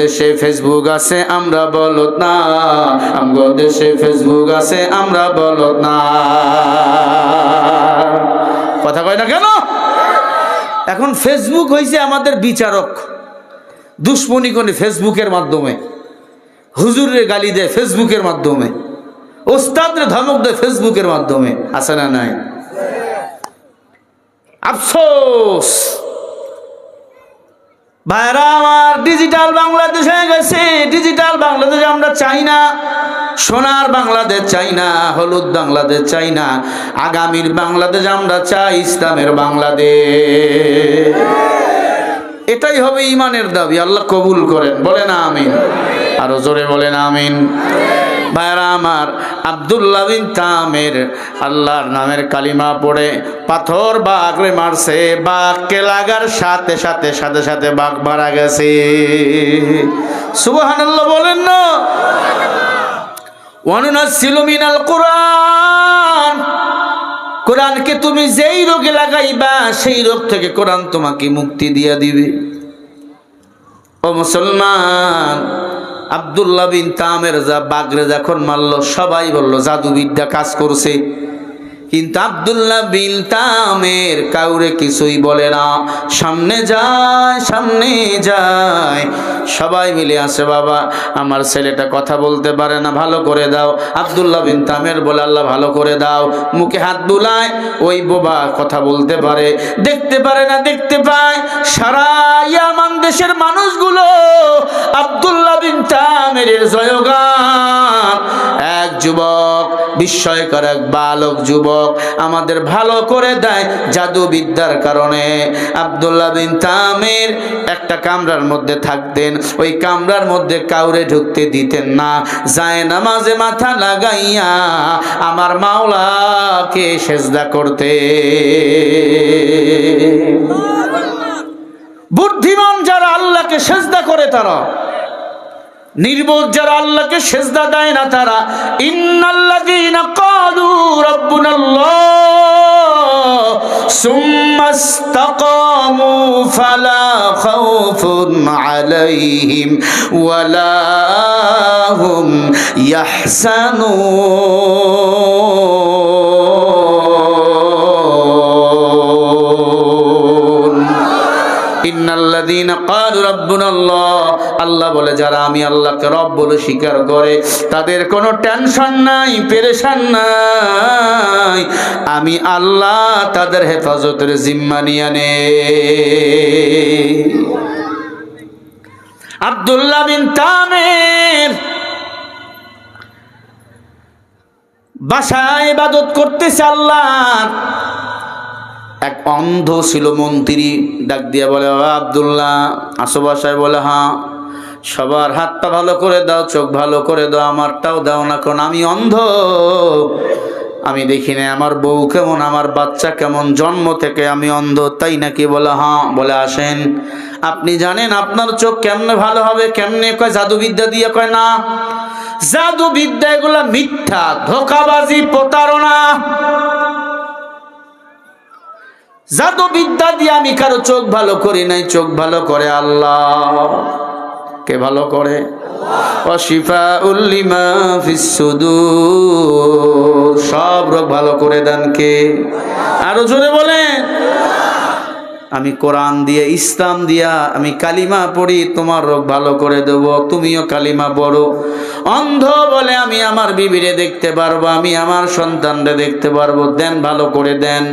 দেশে ফেসবুক আছে, আমরা বলত না। আমগো দেশে ফেসবুক আছে, আমরা বলত না। কথা কয় না কেন? এখন ফেসবুক হয়েছে আমাদের বিচারক। দুশ্মনী করে ফেসবুকের মাধ্যমে, হুজুরের গালি দেয় ফেসবুকের মাধ্যমে, ওস্তাদের ধমক দেয় ফেসবুকের মাধ্যমে, আছে না নাই? আফসোস ভাইরা আমার, ডিজিটাল বাংলাদেশ হয়ে গেছে। ডিজিটাল বাংলাদেশ আমরা চাই না, সোনার বাংলাদেশ চাই না, হলুদ বাংলাদেশ চাই না। আগামীর বাংলাদেশ আমরা চাই, ইসলামের বাংলাদেশ। এটাই হবে ইমানের দাবি। আল্লাহ কবুল করেন, বলেন আমিন। আরো জোরে বলেন আমিন। ভাইরা আমার, আব্দুল্লাহ বিন তামের আল্লাহর নামের কালিমা পড়ে পাথর বাঘরে মারছে, বাঘকে লাগার সাথে সাথে বাঘ মারা গেছে। সুবহানাল্লাহ বলেন না? ওয়ানুনাজ্জিলু মিনাল কুরআন, কোরআনকে তুমি যেই রোগে লাগাইবা সেই রোগ থেকে কোরআন তোমাকে মুক্তি দিয়া দিবে। ও মুসলমান, আব্দুল্লাহ বিন তামের যা বাগরে যখন মারল, সবাই বলল জাদুবিদ্যা কাজ করছে। কিন্তু আব্দুল্লাহ বিন তামের কাউরে কিছুই বলে না, সামনে যায়। সবাই মিলে আসে, বাবা আমার ছেলেটা কথা বলতে পারে না, ভালো করে দাও। আব্দুল্লাহ বিন তামের বলে, আল্লাহ ভালো করে দাও। মুখে হাত বুলায়, ওই বোবা কথা বলতে পারে, দেখতে পারে না, দেখতে পায়। সারা ইয়ামান দেশের মানুষগুলো আব্দুল্লাহ বিন তামের জয়গান। এক যুবক বিস্ময়কর এক বালক যুবক আমাদের ভালো করে দেয় জাদুবিদ্যার কারণে। আব্দুল্লাহ বিন তামির একটা কামরার মধ্যে থাকতেন, ওই কামরার মধ্যে কাউরে ঢুকতে দিতেন না। যায় নামাজে মাথা লাগাইয়া আমার মাওলাকে সেজদা করতে। বুদ্ধিমান যারা আল্লাহকে সেজদা করে তারা, নির্বোধ যারা আল্লাহকে সেজদা দেয় না তারা। ইন্নাল্লাযীনা ক্বালু রাব্বুনাল্লাহ সুম্মা ইসতাকামু ফালা খাউফুন আলাইহিম ওয়ালা হুম ইয়াহজানুন। ইন্নাল্লাযীনা ক্বালু রাব্বুনাল্লাহ, আল্লাহ বলে যারা আমি আল্লাহকে রব বলে স্বীকার করে তাদের কোনো টেনশন নাই, পেরেশান নাই, আমি আল্লাহ তাদের হেফাজতের জিম্মা নিয়ে নে। আব্দুল্লাহ বিন তামির বাসায় ইবাদত করতেছে আল্লাহ। এক অন্ধ ছিল মন্ত্রী, ডাক দিয়া বলে আব্দুল্লাহ আসো বাসায়? বলে হ্যাঁ। সবার হাত পা ভালো করে দাও, চোখ ভালো করে দাও, আমারটাও দাও না, কারণ আমি অন্ধ, আমি দেখি না আমার বউ কেমন, আমার বাচ্চা কেমন, জন্ম থেকে আমি অন্ধ। তাই নাকি? বলে হ্যাঁ। বলে আসেন, আপনি জানেন আপনার চোখ কেমনে ভালো হবে? কেমনে? কয় জাদুবিদ্যা দিয়ে। কয় না, জাদুবিদ্যা এগুলা মিথ্যা, ধোঁকাবাজি, প্রতারণা। জাদুবিদ্যা দিয়ে আমি কারো চোখ ভালো করি নাই, চোখ ভালো করে আল্লাহ। কে ভালো করে? ওয়াশিফাউল লিমা ফিস সুদূর, সব রোগ ভালো করে দেন কে? আরো জোরে বলেন। আমি কোরআন দিয়ে, ইসলাম দিয়া আমি কালিমা পড়ি, তোমার রোগ ভালো করে দেব, তুমিও কালিমা পড়ো। অন্ধ বলে আমি আমার বিবিরে দেখতে পারবো, আমি আমার সন্তানরে দেখতে পারবো, দেন ভালো করে দেন।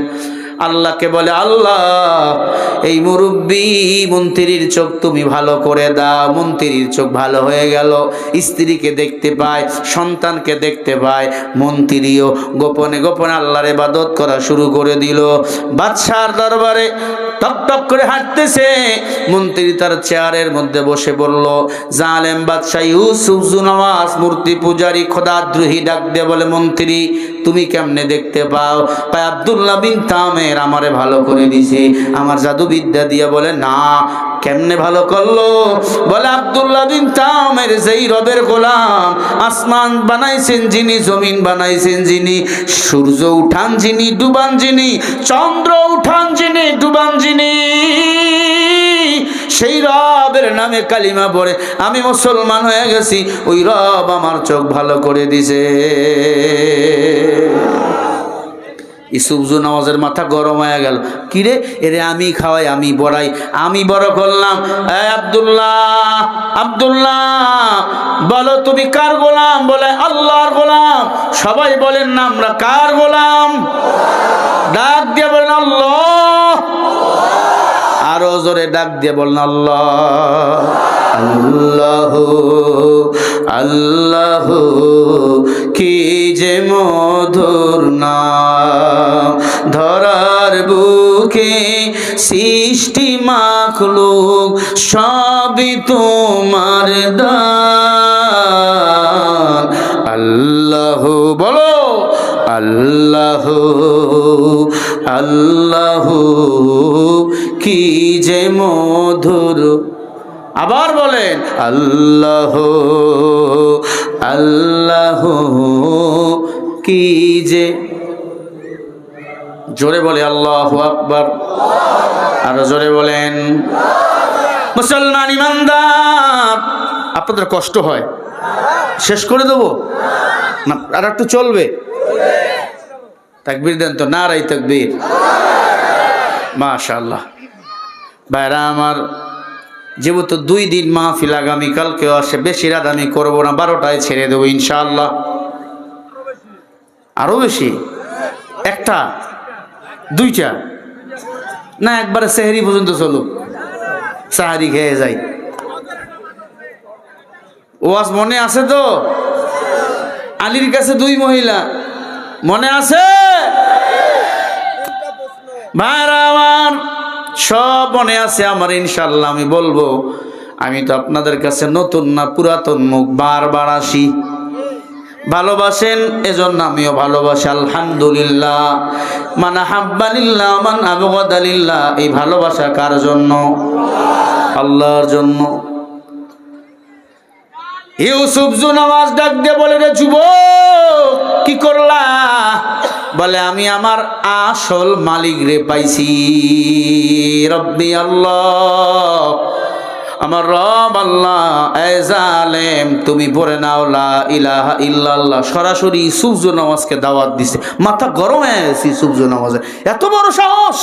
আল্লাহকে বলে আল্লাহ এই মুরব্বী মন্ত্রীর চোখ তুমি ভালো করে দাও। মন্ত্রীর চোখ ভালো হয়ে গেল, স্ত্রীকে দেখতে পায়, সন্তানকে দেখতে পায়। মন্ত্রীও গোপনে গোপনে আল্লাহর ইবাদত করা শুরু করে দিল। বাদশার দরবারে টক টক করে হাঁটতেছে। মন্ত্রী তার চেয়ারের মধ্যে বসে পড়ল। জালেম বাদশা ইউসুফ জুনওয়াজ মূর্তি পূজারী খোদাদ্রোহী ডাক দিয়ে বলে মন্ত্রী তুমি কেমনে দেখতে পাও? কয় আব্দুল্লাহ বিন তামির আমারে ভালো করে দিছে আমার জাদুবিদ্যা দিয়ে। বলে না, কেমনে ভালো করলো? বলে আব্দুল্লাহ বিন তামির যেই রবের গোলাম, আসমান বানাইছেন যিনি, জমিন বানাইছেন যিনি, সূর্য উঠান যিনি, ডুবান যিনি, চন্দ্র উঠান যিনি, ডুবান যিনি, সেই রবের নামে কালিমা পড়ে আমি মুসলমান হয়ে গেছি। ওই রব আমার চোখ ভালো করে দিছে। ইউসুফ জুনওয়াজের মাথা গরম হয়ে গেল। কিরে, এরে আমি খাওয়াই, আমি বড়াই, আমি বড় করলাম। আব্দুল্লাহ, আব্দুল্লাহ বলো তুমি কার গোলাম? বলে আল্লাহর গোলাম। সবাই বলেন না আমরা কার গোলাম? ডাক দিয়ে বলেন আল্লাহ। আরো জোরে ডাক দিয়ে বলেন আল্লাহ। আল্লাহ আল্লাহ কি যে মধুর নাম, ধরার বুকে সৃষ্টি মাখলুক সবই তোমার দান। আল্লাহ বলো আল্লাহ আল্লাহ কি যে মধুর। আবার বলেন আল্লাহ আল্লাহ কি যে। জোরে বলে আল্লাহু আকবার। আরো জোরে বলেন। মুসলমান ইমানদার, আপনাদের কষ্ট হয়? শেষ করে দেবো না আর একটু চলবে? তাকবীর দেন তো, নারাই তাকবীর। মাশাআল্লাহ। ভাইরা আমার, যেহেতু 2 দিন মাহফিল, আগামীকালকেও আসে, বেশি রাত আমি করবো না, 12টায় ছেড়ে দেবো ইনশাআল্লাহ। আরো বেশি? 1টা 2টা না, একবারে সেহরি পর্যন্ত চলো, সাহারি খেয়ে যাই। ওয়াজ মনে আছে তো? আলীর কাছে 2 মহিলা মনে আছে ভাইরা আমার? সব মনে আছে আমার, ইনশাআল্লাহ আমি বলবো। আমি তো আপনাদের কাছে নতুন না, পুরাতন মুখ, বারবার আসি। ভালোবাসেন এজন্য আমিও ভালোবাসি, আলহামদুলিল্লাহ। মান আহাব্বানিল্লাহ মান আবগাদালিল্লাহ। এই ভালোবাসা কার জন্য? আল্লাহর জন্য। ইউসুফ জুনাওয়াজ ডাক দিয়ে বলে, রে যুবক কি করলা? বলে আমি আমার আসল মালিক রে পাইছি। রব্বি আল্লাহ, আমার রব আল্লাহ। এ জালেম, তুমি পড়ে নাও লা ইলাহা ইল্লাল্লাহ। সরাসরি ইউসুফ জুনাওয়াজকে দাওয়াত দিছে। মাথা গরম হয়ে গেছে ইউসুফ জুনাওয়াজের, এত বড় সাহস!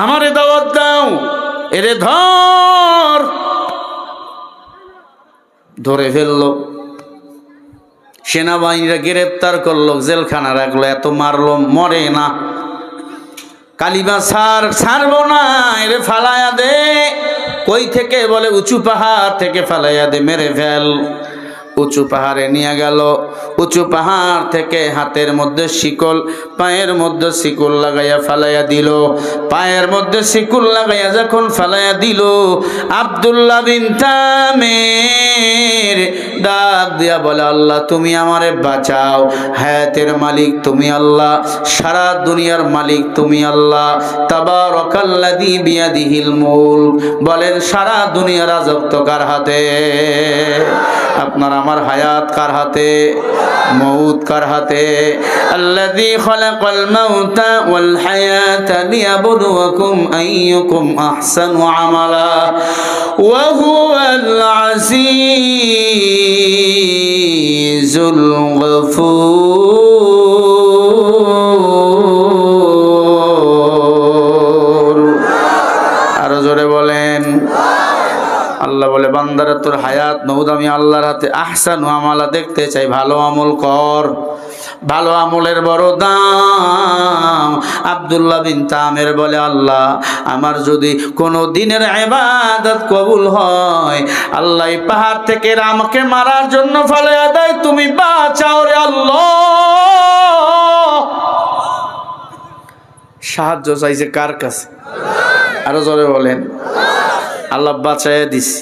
আমারে দাওয়াত দাও, এরে ধরে ফেললো। সেনাবাহিনীরা গ্রেপ্তার করলো, জেলখানা রাখলো। এত মারলো, মরে না। কালিমা ছাড়বো না, এরে ফালায়া দে। কই থেকে? বলে উঁচু পাহাড় থেকে ফালাইয়া দে, মেরে ফেল। উঁচু পাহাড়ে নিয়ে গেল। উঁচু পাহাড় থেকে হাতের মধ্যে শিকল, পায়ের মধ্যে শিকল লাগাইয়া ফালাইয়া দিল। পায়ের মধ্যে শিকল লাগাইয়া যখন ফালাইয়া দিল, আব্দুল্লাহ বিন তামির ডাক দিয়া বলে, আল্লাহ তুমি আমারে বাঁচাও। হায়াতের মালিক তুমি আল্লাহ, সারা দুনিয়ার মালিক তুমি আল্লাহ। তাবারাকাল্লাযী বিয়াদিহিল মুলক। বলেন সারা দুনিয়ার রাজত্ব কার হাতে? আপনার আমার হায়াত কার হাতে? মউত কার হাতে? আল্লাযী খালাকাল মাউতা ওয়াল হায়াতা লিয়াবলুয়াকুম আইয়ুকুম আহসানু আমালা ওয়া হুয়াল আজিজুল গফুর। আরো জোরে বলেন। আল্লাহ বলে, বান্দারা তোর হায়াত মউত আমি আল্লাহর হাতে। আহসানু আমালা, দেখতে চাই, ভালো আমল কর। ভালো আমলের বড় দাম। আব্দুল্লাহ বিন তামির বলে, আল্লাহ আমার যদি কোনো দিনের ইবাদত কবুল হয়, আল্লাহ এই পাহাড় থেকে আমাকে মারার জন্য ফালাইয়া দেয়, তুমি বাঁচাও রে আল্লাহ। সাহায্য চাইছে কার কাছে? আরো জোরে বলেন। আল্লাহ বাঁচাইয়া দিছে,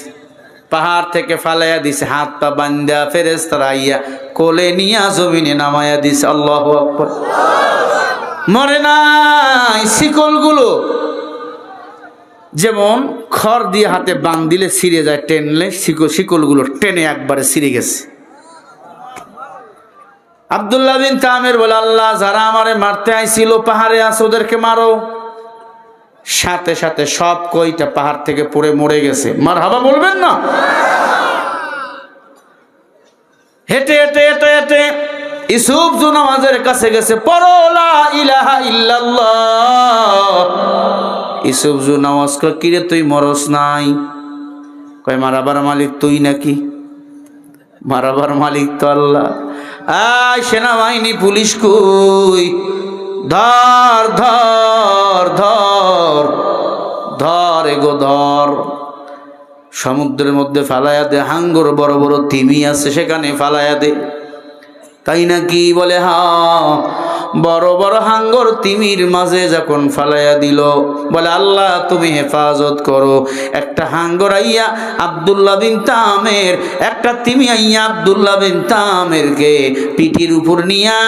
পাহাড় থেকে ফালাইয়া দিছে, হাত পা বান্ধা ফেরেশতারা আইয়া কোলে নিয়া জমিনে নামাইয়া দিছে। আল্লাহু আকবার। মরে নাই। শিকলগুলো যেমন খড় দিয়ে হাতে বাঁধ দিলে ছিঁড়ে যায়, টেনলে শিকলগুলো টেনে একবারে ছিঁড়ে গেছে। আব্দুল্লাহ বিন তামির বলে, আল্লাহ যারা আমারে মারতে আইছিল পাহাড়ে আছে, ওদেরকে মারো। সাথে সাথে সব কয়টা পাহাড় থেকে পড়ে মরে গেছে। মারহাবা বলবেন না? হেঁটে হেঁটে হেঁটে হেঁটে ইউসুফ জুনাওয়াজের কাছে গেছে। পড়ো লা ইলাহা ইল্লাল্লাহ। ইউসুফ জুনাওয়াজ কয়, কিরে তুই মরস নাই? কয়, মারাবার মালিক তুই নাকি? মারাবার মালিক তো আল্লাহ। আয় সেনাবাহিনী, পুলিশ কই? ধর ধর ধর ধর, এগো ধর। সমুদ্রের মধ্যে ফালাইয়া দে। হাঙ্গর বড় বড় তিমি আছে, সেখানে ফালাইয়া দে। তাই নাকি? বলে হ্যাঁ। বড় বড় হাঙ্গর তিমির মাঝে যখন ফালাইয়া দিল, বলে আল্লাহ তুমি হেফাজত করো। একটা হাঙ্গর আইয়া আব্দুল্লাহ বিন তামির, একটা তিমি আইয়া আব্দুল্লাহ বিন তামিরকে পিঠির উপর নিয়া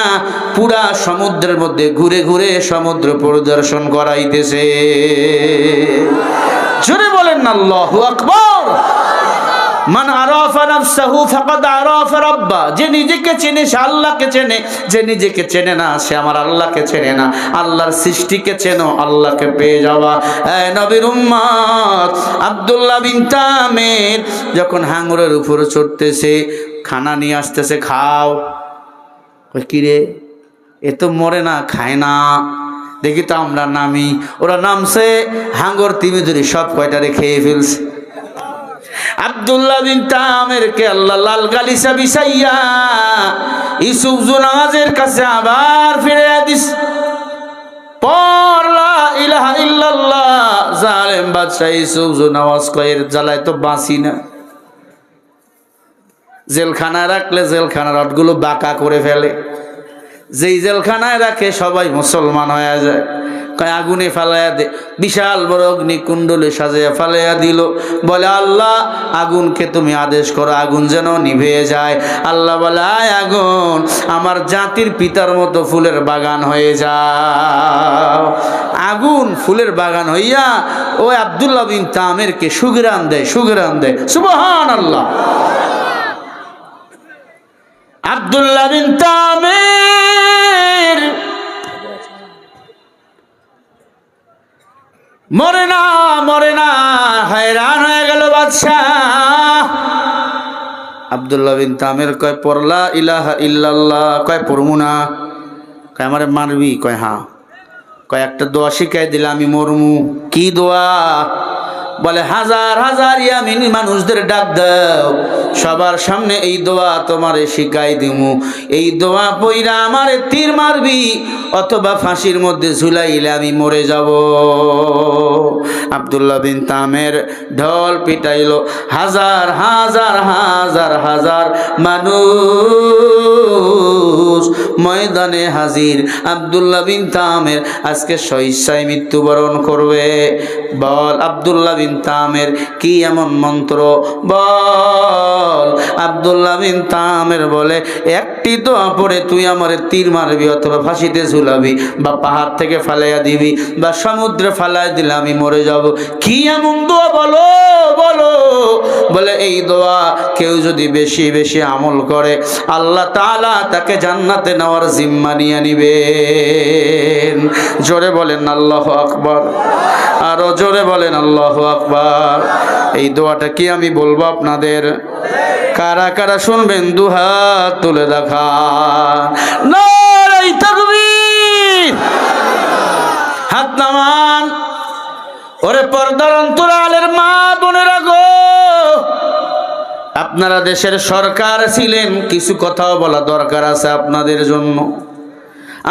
পুরা সমুদ্রের মধ্যে ঘুরে ঘুরে সমুদ্র পরিদর্শন করাইতেছে। জোরে বলেন না আল্লাহু আকবার। মান আরাফা নাফসাহু ফাকাদ আরাফা রাব্বা। যে নিজেকে চেনে সে আল্লাহকে চেনে, যে নিজেকে চেনে না সে আমার আল্লাহকে চেনে না। আল্লাহর সৃষ্টিকে চেনো, আল্লাহকে পেয়ে যাওয়া। এই নবীর উম্মত আব্দুল্লাহ বিন তামির যখন হাঙ্গরের উপরে চড়তেছে, খানা নিয়ে আসতেছে, খাও। কিরে এ তো মরে না, খায় না। দেখি তো আমরা নামি। ওরা নামছে, হাঙ্গর তিমি ধরে সব কয়টারে খেয়ে ফেলছে। আব্দুল্লাহ বিন তামিরকে আল্লাহ লাল গালিচা বিছাইয়া ইউসুফ জুনাওয়াজের কাছে আবার ফিরিয়ে দিস। পড় লা ইলাহা ইল্লাল্লাহ। জালেম বাদশা ইউসুফ জুনাওয়াজ কয়ের জ্বালায় তো বাঁচি না। জেলখানা রাখলে জেলখানার রডগুলো বাঁকা করে ফেলে। যেই জেলখানায় রাখে সবাই মুসলমান হয়ে যায়। কয় আগুনে ফালাইয়া দে, বিশাল বড় অগ্নিকুণ্ডলে সাজাইয়া ফালাইয়া দিল। বলে আল্লাহ আগুনকে তুমি আদেশ করো আগুন যেন নিভে যায়। আল্লাহ বলে আয় আগুন আমার জাতির পিতার মতো ফুলের বাগান হয়ে যাও। আগুন ফুলের বাগান হইয়া ওই আব্দুল্লাহ বিন তামেরকে সুঘ্রাণ দেয়, সুঘ্রাণ দেয়। সুবহানাল্লাহ। আব্দুল্লাহ বিন তামের মরে না, মরে না, হয়রান হয়ে গেল বাদশাহ। আব্দুল্লাহ বিন তামের কয় পড়লা ইলাহা ইল্লাল্লাহ, কয় পড়মু না। কয় আমারে মারবি? কয় হ্যাঁ। কয় একটা দোয়া শিখাই দিলে আমি মরমু। কি দোয়া? বলে হাজার হাজার ইয়ামিনী মানুষদের ডাক দাও, সবার সামনে এই দোয়া তোমারে শিখাই দিমু। এই দোয়া পইরা আমারে তীর মারবি অথবা ফাঁসির মধ্যে ঝুলাইলে আমি মরে যাব। আব্দুল্লাহ বিন তামের ঢোল পিটাইল, হাজার হাজার হাজার হাজার মানুষ ময়দানে হাজির। আব্দুল্লাহ বিন তামের আজকে স্বেচ্ছায় মৃত্যুবরণ করবে। বল আব্দুল্লাহ বিন তামের কি এমন মন্ত্র? বল। আব্দুল্লাহ বিন তামের বলে একটি দোয়া পড়ে তুই আমারে তীর মারবি অথবা ফাঁসিতে ঝুলাবি বা পাহাড় থেকে ফালাইয়া দিবি বা সমুদ্রে ফালাই দিলে আমি মরে যাব। কি এমন দোয়া বলো, বলো। বলে এই দোয়া কেউ যদি বেশি বেশি আমল করে আল্লাহ তাআলা তাকে জান্নাতে নেওয়ার জিম্মা নিয়ে নিবেন। জোরে বলেন আল্লাহু আকবার, আরো জোরে বলেন আল্লাহু আকবার। এই দোয়াটা কি আমি বলবো আপনাদের? কারা কারা শুনবেন দুহাত তুলে দেখা। নারে তাকবীর, হাত নামান। ওরে পর্দার অন্তরালের মা বোনেরা গো, আপনারা দেশের সরকার ছিলেন, কিছু কথাও বলা দরকার আছে আপনাদের জন্য।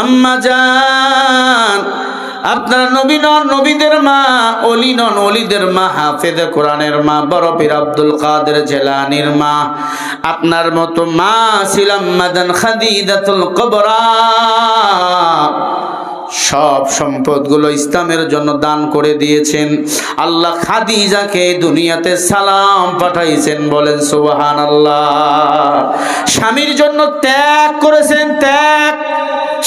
আম্মা জান, আপনারা নবী নন, নবীদের মা, অলি নন, অলিদের মা, হাফেজে কোরআনের মা, বড় পীর আব্দুল কাদের জিলানীর মা। আপনার মতো মা ছিলাম মাদান খাদিজাতুল কুবরা। সব সম্পদগুলো ইসলামের জন্য দান করে দিয়েছেন। আল্লাহ খাদিজাকে দুনিয়াতে সালাম পাঠাইছেন, বলেন সুবহানাল্লাহ। স্বামীর জন্য ত্যাগ করেছেন, ত্যাগ,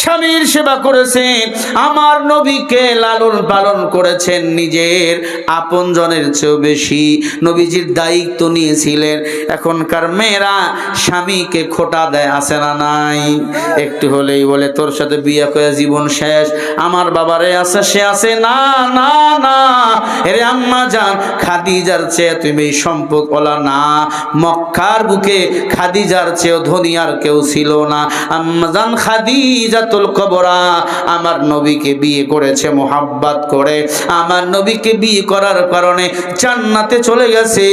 স্বামীর সেবা করেছেন, আমার নবীকে লালন পালন করেছেন নিজের আপনজনের চেয়েও বেশি। নবীজির দায়িত্ব নিয়েছিলেন। এখনকার মেয়েরা স্বামীকে খোটা দেয়, আছে না নাই? একটু হলেই বলে তোর সাথে বিয়ে করে জীবন শেষ, আমার বাবারে আছে, সে আছে। না না না, এরে আম্মা জান, খাদিজার চেয়ে তুমি সম্পদ ওলা না। মক্কার বুকে খাদিজার চেয়েও ধনী আর কেউ ছিল না। আম্মা জান খাদিজাতুল কুবরা আমার নবীকে বিয়ে করেছে মোহাব্বত করে। আমার নবীকে বিয়ে করার কারণে জান্নাতে চলে গেছে।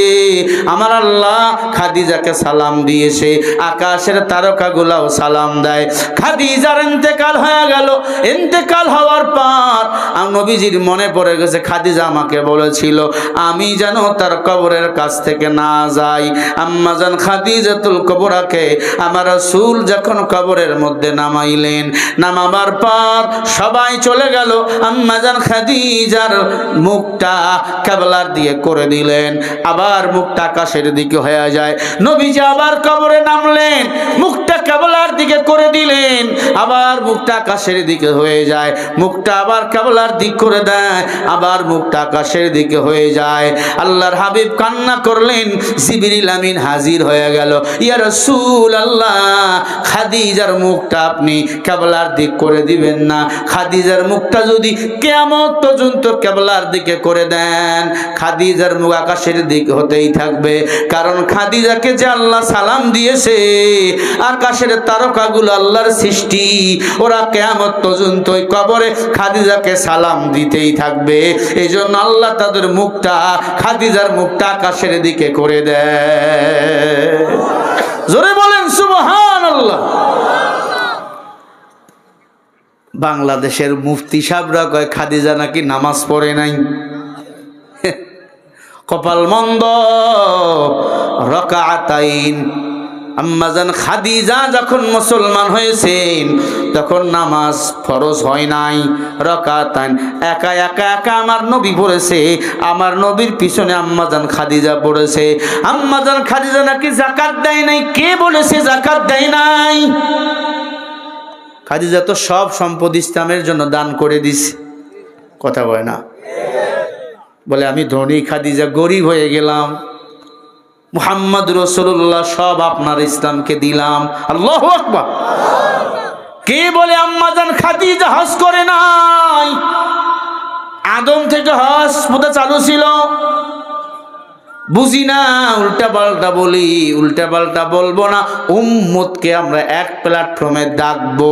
আমার আল্লাহ খাদিজাকে সালাম দিয়েছে, আকাশের তারকাগুলাও সালাম দেয়। খাদিজার ইন্তেকাল হয়ে গেল। ইন্তেকাল হওয়ার পর নবীজির মনে পড়ে গেছে, খাদিজা আমাকে বলেছিল আমি যেন তার কবরের কাছ থেকে না যাই। আম্মা জান খাদিজাতুল কুবরাকে আমার রাসূল যখন কবরের মধ্যে নামাইলেন, নামাবার পর সবাই চলে গেল। আম্মা জান খাদিজার মুখটা কিবলার দিকে করে দিলেন, আবার মুখটা আকাশের দিকে হয়ে যায়। নবীজি আবার কবরে নামলেন, মুখটা কিবলার দিকে করে দিলেন, আবার মুখটা আকাশের দিকে হয়ে যায়। মুখটা আবার কিবলার দিক করে দেয়, আবার মুখটা আকাশের দিকে হয়ে যায়। আল্লাহর হাবিব কান্না করলেন, জিবরিল আমিন হাজির হয়ে গেল। ইয়া রাসূলুল্লাহ, খাদিজার মুখটা আপনি কিবলার দিক করে দিবেন না? খাদিজার মুখটা যদি কিয়ামত পর্যন্ত কিবলার দিকে করে দেন, খাদিজার মুখ আকাশের দিক হতেই থাকবে। কারণ খাদিজাকে যে আল্লাহ সালাম দিয়েছে, আকাশের তারকাগুলো আল্লাহর সৃষ্টি, ওরা কিয়ামত পর্যন্ত ওই কবরে খাদিজাকে সালাম দিতেই থাকবে। এই জন্য আল্লাহ তাদের মুখটা, খাদিজার মুখটা আকাশের দিকে করে দেয়। জোরে বলেন সুবহানাল্লাহ। বাংলাদেশের মুফতি সাহেবরা কয় খাদিজা নাকি নামাজ পড়ে নাই। কপাল মন্দ। রাকাতাইন, আম্মাজান খাদিজা যখন মুসলমান হয়েছেন তখন নামাজ ফরজ হয় নাই, রাকাতান একা একা একা আমার নবী পড়েছে, আমার নবীর পিছনে আম্মাজান খাদিজা পড়েছে। আম্মাজান খাদিজা নাকি যাকাত দেয় নাই, কে বলেছে যাকাত দেয় নাই? খাদিজা তো সব সম্পদ ইসলামের জন্য দান করে দিছে, কথা বলে না, বলে আমি ধনী খাদিজা গরিব হয়ে গেলাম, মুহাম্মদ রাসূলুল্লাহ সব আপনার ইসলামকে দিলাম। আল্লাহু আকবার। কে বলে আম্মাজান খাদিজা হজ করে নাই? আদম থেকে হজ পথে চালু ছিল, বুঝি না, উল্টা পাল্টা বলি, উল্টা পাল্টা বলবো না, উম্মতকে আমরা এক প্ল্যাটফর্মে ডাকবো,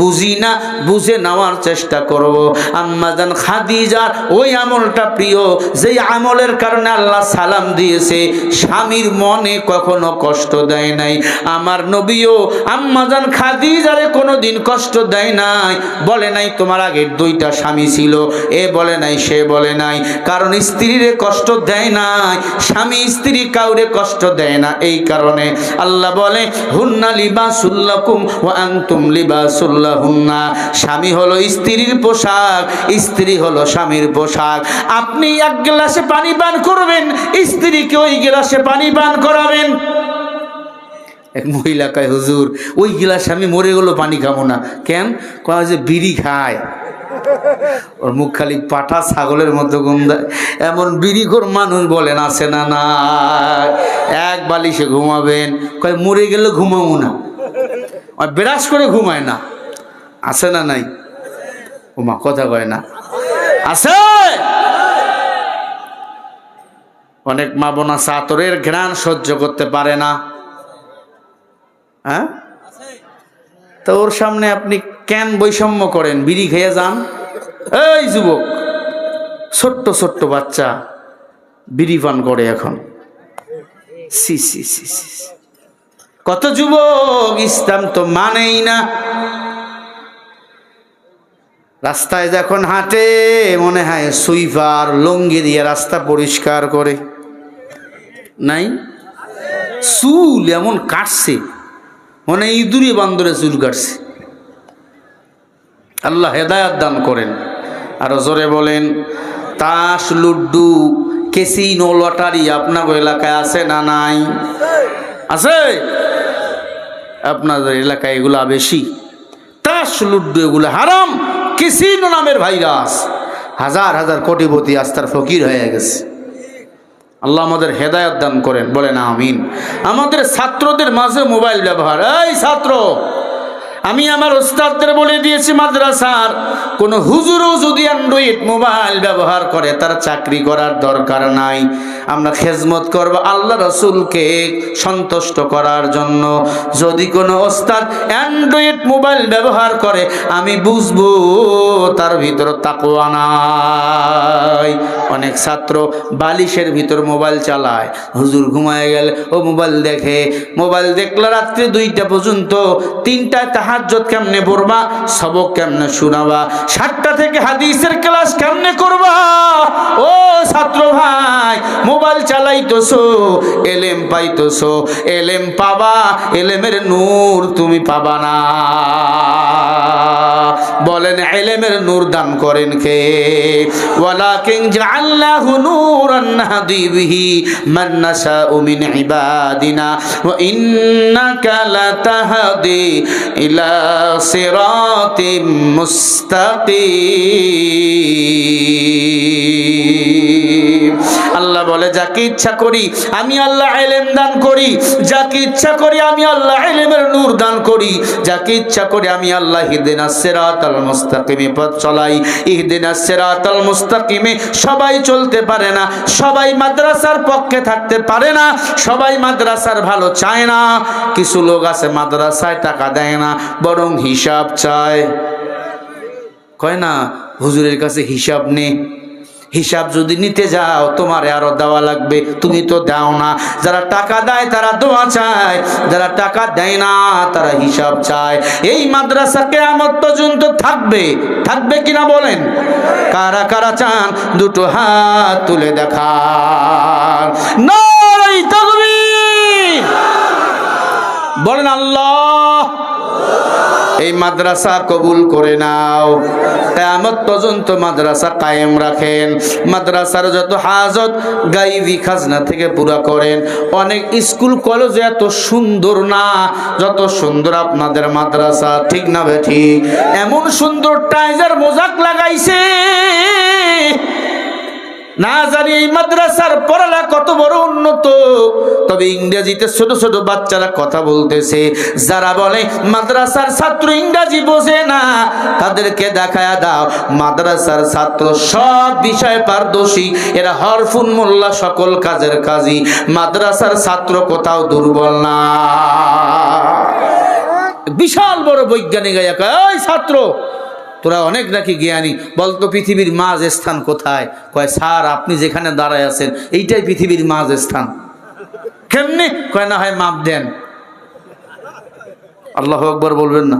বুঝি না বুঝে নেওয়ার চেষ্টা করব। আম্মাজান খাদিজার ওই আমলটা প্রিয়, যেই আমলের কারণে আল্লাহ সালাম দিয়েছে, স্বামীর মনে কখনো কষ্ট দেয় নাই। আমার নবীও আম্মাজান খাদিজারে কোনোদিন কষ্ট দেয় নাই, বলে নাই তোমার আগের দুইটা স্বামী ছিল, এ বলে নাই সে বলে নাই, কারণ স্ত্রীরে কষ্ট দেয় নাই, স্বামী স্ত্রী কাউরে কষ্ট দেয় না। এই কারণে আল্লাহ বলে হুন্না লিবাসুল লাকুম ওয়া আনতুম লিবাসুল লাহুন্না, স্বামী হলো স্ত্রীর পোশাক, স্ত্রী হলো স্বামীর পোশাক। আপনি এক গ্লাসে পানি পান করবেন, স্ত্রীকে ওই গ্লাসে পানি পান করাবেন। এক মহিলা কয় হুজুর ওই গ্লাসে আমি মরে গেল পানি খাবো না, কেন? কয় যে বিড়ি খায়, ওর মুখ খালি পাঠা ছাগলের মতো গন্ধায়। এমন বিড়িখোর মানুষ বলেন আছে না? না, এক বালিশে ঘুমাবেন, কয় মরে গেলে ঘুমাবো না, বিরাস করে ঘুমায় না, আছে না? নাই? ওমা কথা কয় না, আছে। অনেক মা বোনা চাদরের ঘ্রাণ সহ্য করতে পারে না, হ্যাঁ, তো ওর সামনে আপনি কেন বৈষম্য করেন? বিড়ি খেয়ে যান। এই যুবক, ছোট্ট ছোট্ট বাচ্চা বিড়ি পান করে এখন, সি সি সি সি, কত যুবক ইসলাম তো মানেই না। রাস্তায় যখন হাঁটে মনে হয় সুইপার লুঙ্গি দিয়ে রাস্তা পরিষ্কার করে, নাই? চুল এমন কাটছে মনে ইঁদুরে বান্দরে চুল কাটছে। আল্লাহ হেদায়াত দান করেন। আরো জোরে বলেন। তাস, লুড্ডু, ক্যাসিনো, লটারি আপনাদের এলাকায় আছে না নাই? আছে? আপনাদের এলাকায় এগুলা বেশি। তাস, লুড্ডু এগুলা হারাম। ক্যাসিনো নামের ভাইরাস, হাজার হাজার কোটিপতি আস্তার ফকির হয়ে গেছে। আল্লাহ আমাদের হেদায়াত দান করেন, বলেন আমিন। আমাদের ছাত্রদের মাঝে মোবাইল ব্যবহার, এই ছাত্র, আমি আমার ওস্তাদদের বলে দিয়েছি মাদ্রাসার কোন হুজুরও যদি অ্যান্ড্রয়েড মোবাইল ব্যবহার করে তার চাকরি করার দরকার নাই। আমরা খেজমত করব আল্লাহ রসুলকে সন্তুষ্ট করার জন্য। যদি কোনো ওস্তাদ অ্যান্ড্রয়েড মোবাইল ব্যবহার করে আমি বুঝবো তার ভিতর তাকওয়া নাই। অনেক ছাত্র বালিশের ভিতর মোবাইল চালায়, হুজুর ঘুমায় গেলে ও মোবাইল দেখে, মোবাইল দেখলে রাত্রে 2টা পর্যন্ত, 3টায় তাহাজ্জুদ কেমনে পড়বা, সবক কেমনে শোনাবা, 7টা থেকে হাদিসের ক্লাস কেমনে করবা। ও ছাত্র ভাই, মোবাইল চালাইতেছো, এলেম পাইতেছো, এলেম পাবা, এলেমের নূর তুমি পাবা না। বলেন এলেমের নূর দান করেন কে? ওয়ালাকিন জাআলনাহু নূরান নাহদি বিহি মান নাশাউ মিন ইবাদিনা ওয়া ইন্নাকা লাতাহদি ইলা সিরাতিম মুস্তাকিম। আল্লাহ বলে যাকে ইচ্ছা করি আমি আল্লাহ ইলম দান করি, যাকে ইচ্ছা করি আমি আল্লাহ ইলমের নূর দান করি, যাকে ইচ্ছা করি আমি আল্লাহ ইহদিনাস সিরাতাল মুস্তাকিমে পথ চলাই। ইহদিনাস সিরাতাল মুস্তাকিমে সবাই চলতে পারে না, সবাই মাদ্রাসার পক্ষে থাকতে পারে না, সবাই মাদ্রাসার ভালো চায় না। কিছু লোক আছে মাদ্রাসায় টাকা দেয় না, বরং হিসাব চায়। কয় না হুজুরের কাছে হিসাব নে, হিসাব যদি নিতে যাও তোমার আরো দেওয়া লাগবে, তুমি তো দাও না। যারা টাকা দেয় তারা দোয়া চায়, যারা টাকা দেয় না তারা হিসাব চায়। এই মাদ্রাসা কিয়ামত পর্যন্ত থাকবে, থাকবে কিনা বলেন? কারা কারা চান দুটো হাত তুলে দেখান। নারে তাকবীর, বলেন আল্লাহ। এই মাদ্রাসা কবুল করে নাও, কিয়ামত পর্যন্ত মাদ্রাসা কায়েম রাখেন। মাদ্রাসার যত হাজত গাইবি খাজনা থেকে পুরা করেন। অনেক স্কুল কলেজ এত সুন্দর না যত সুন্দর আপনাদের মাদ্রাসা, ঠিক না বেঠিক? এমন সুন্দর টাইজার মোজাক লাগাইছে, না জানি এই মাদ্রাসার পড়ালেখা কত বড় উন্নত। তবে ইংরেজিতে ছোট ছোট বাচ্চারা কথা বলতেছে। যারা বলে মাদ্রাসার ছাত্র ইংরেজি বোঝে না, তাদেরকে দেখায়া দাও মাদ্রাসার ছাত্র সব বিষয়ে পারদর্শী, এরা হরফুন মোল্লা, সকল কাজের কাজী। মাদ্রাসার ছাত্র কোথাও দুর্বল না। বিশাল বড় বৈজ্ঞানিক ওই ছাত্র তোরা অনেক নাকি জ্ঞানী, বলতো পৃথিবীর মাঝ স্থান কোথায়? কয় স্যার আপনি যেখানে দাঁড়ায় আছেন এইটাই পৃথিবীর মাঝ স্থান। কেমনে? কয় না হয় মাপ দেন। আল্লাহু আকবার বলবেন না?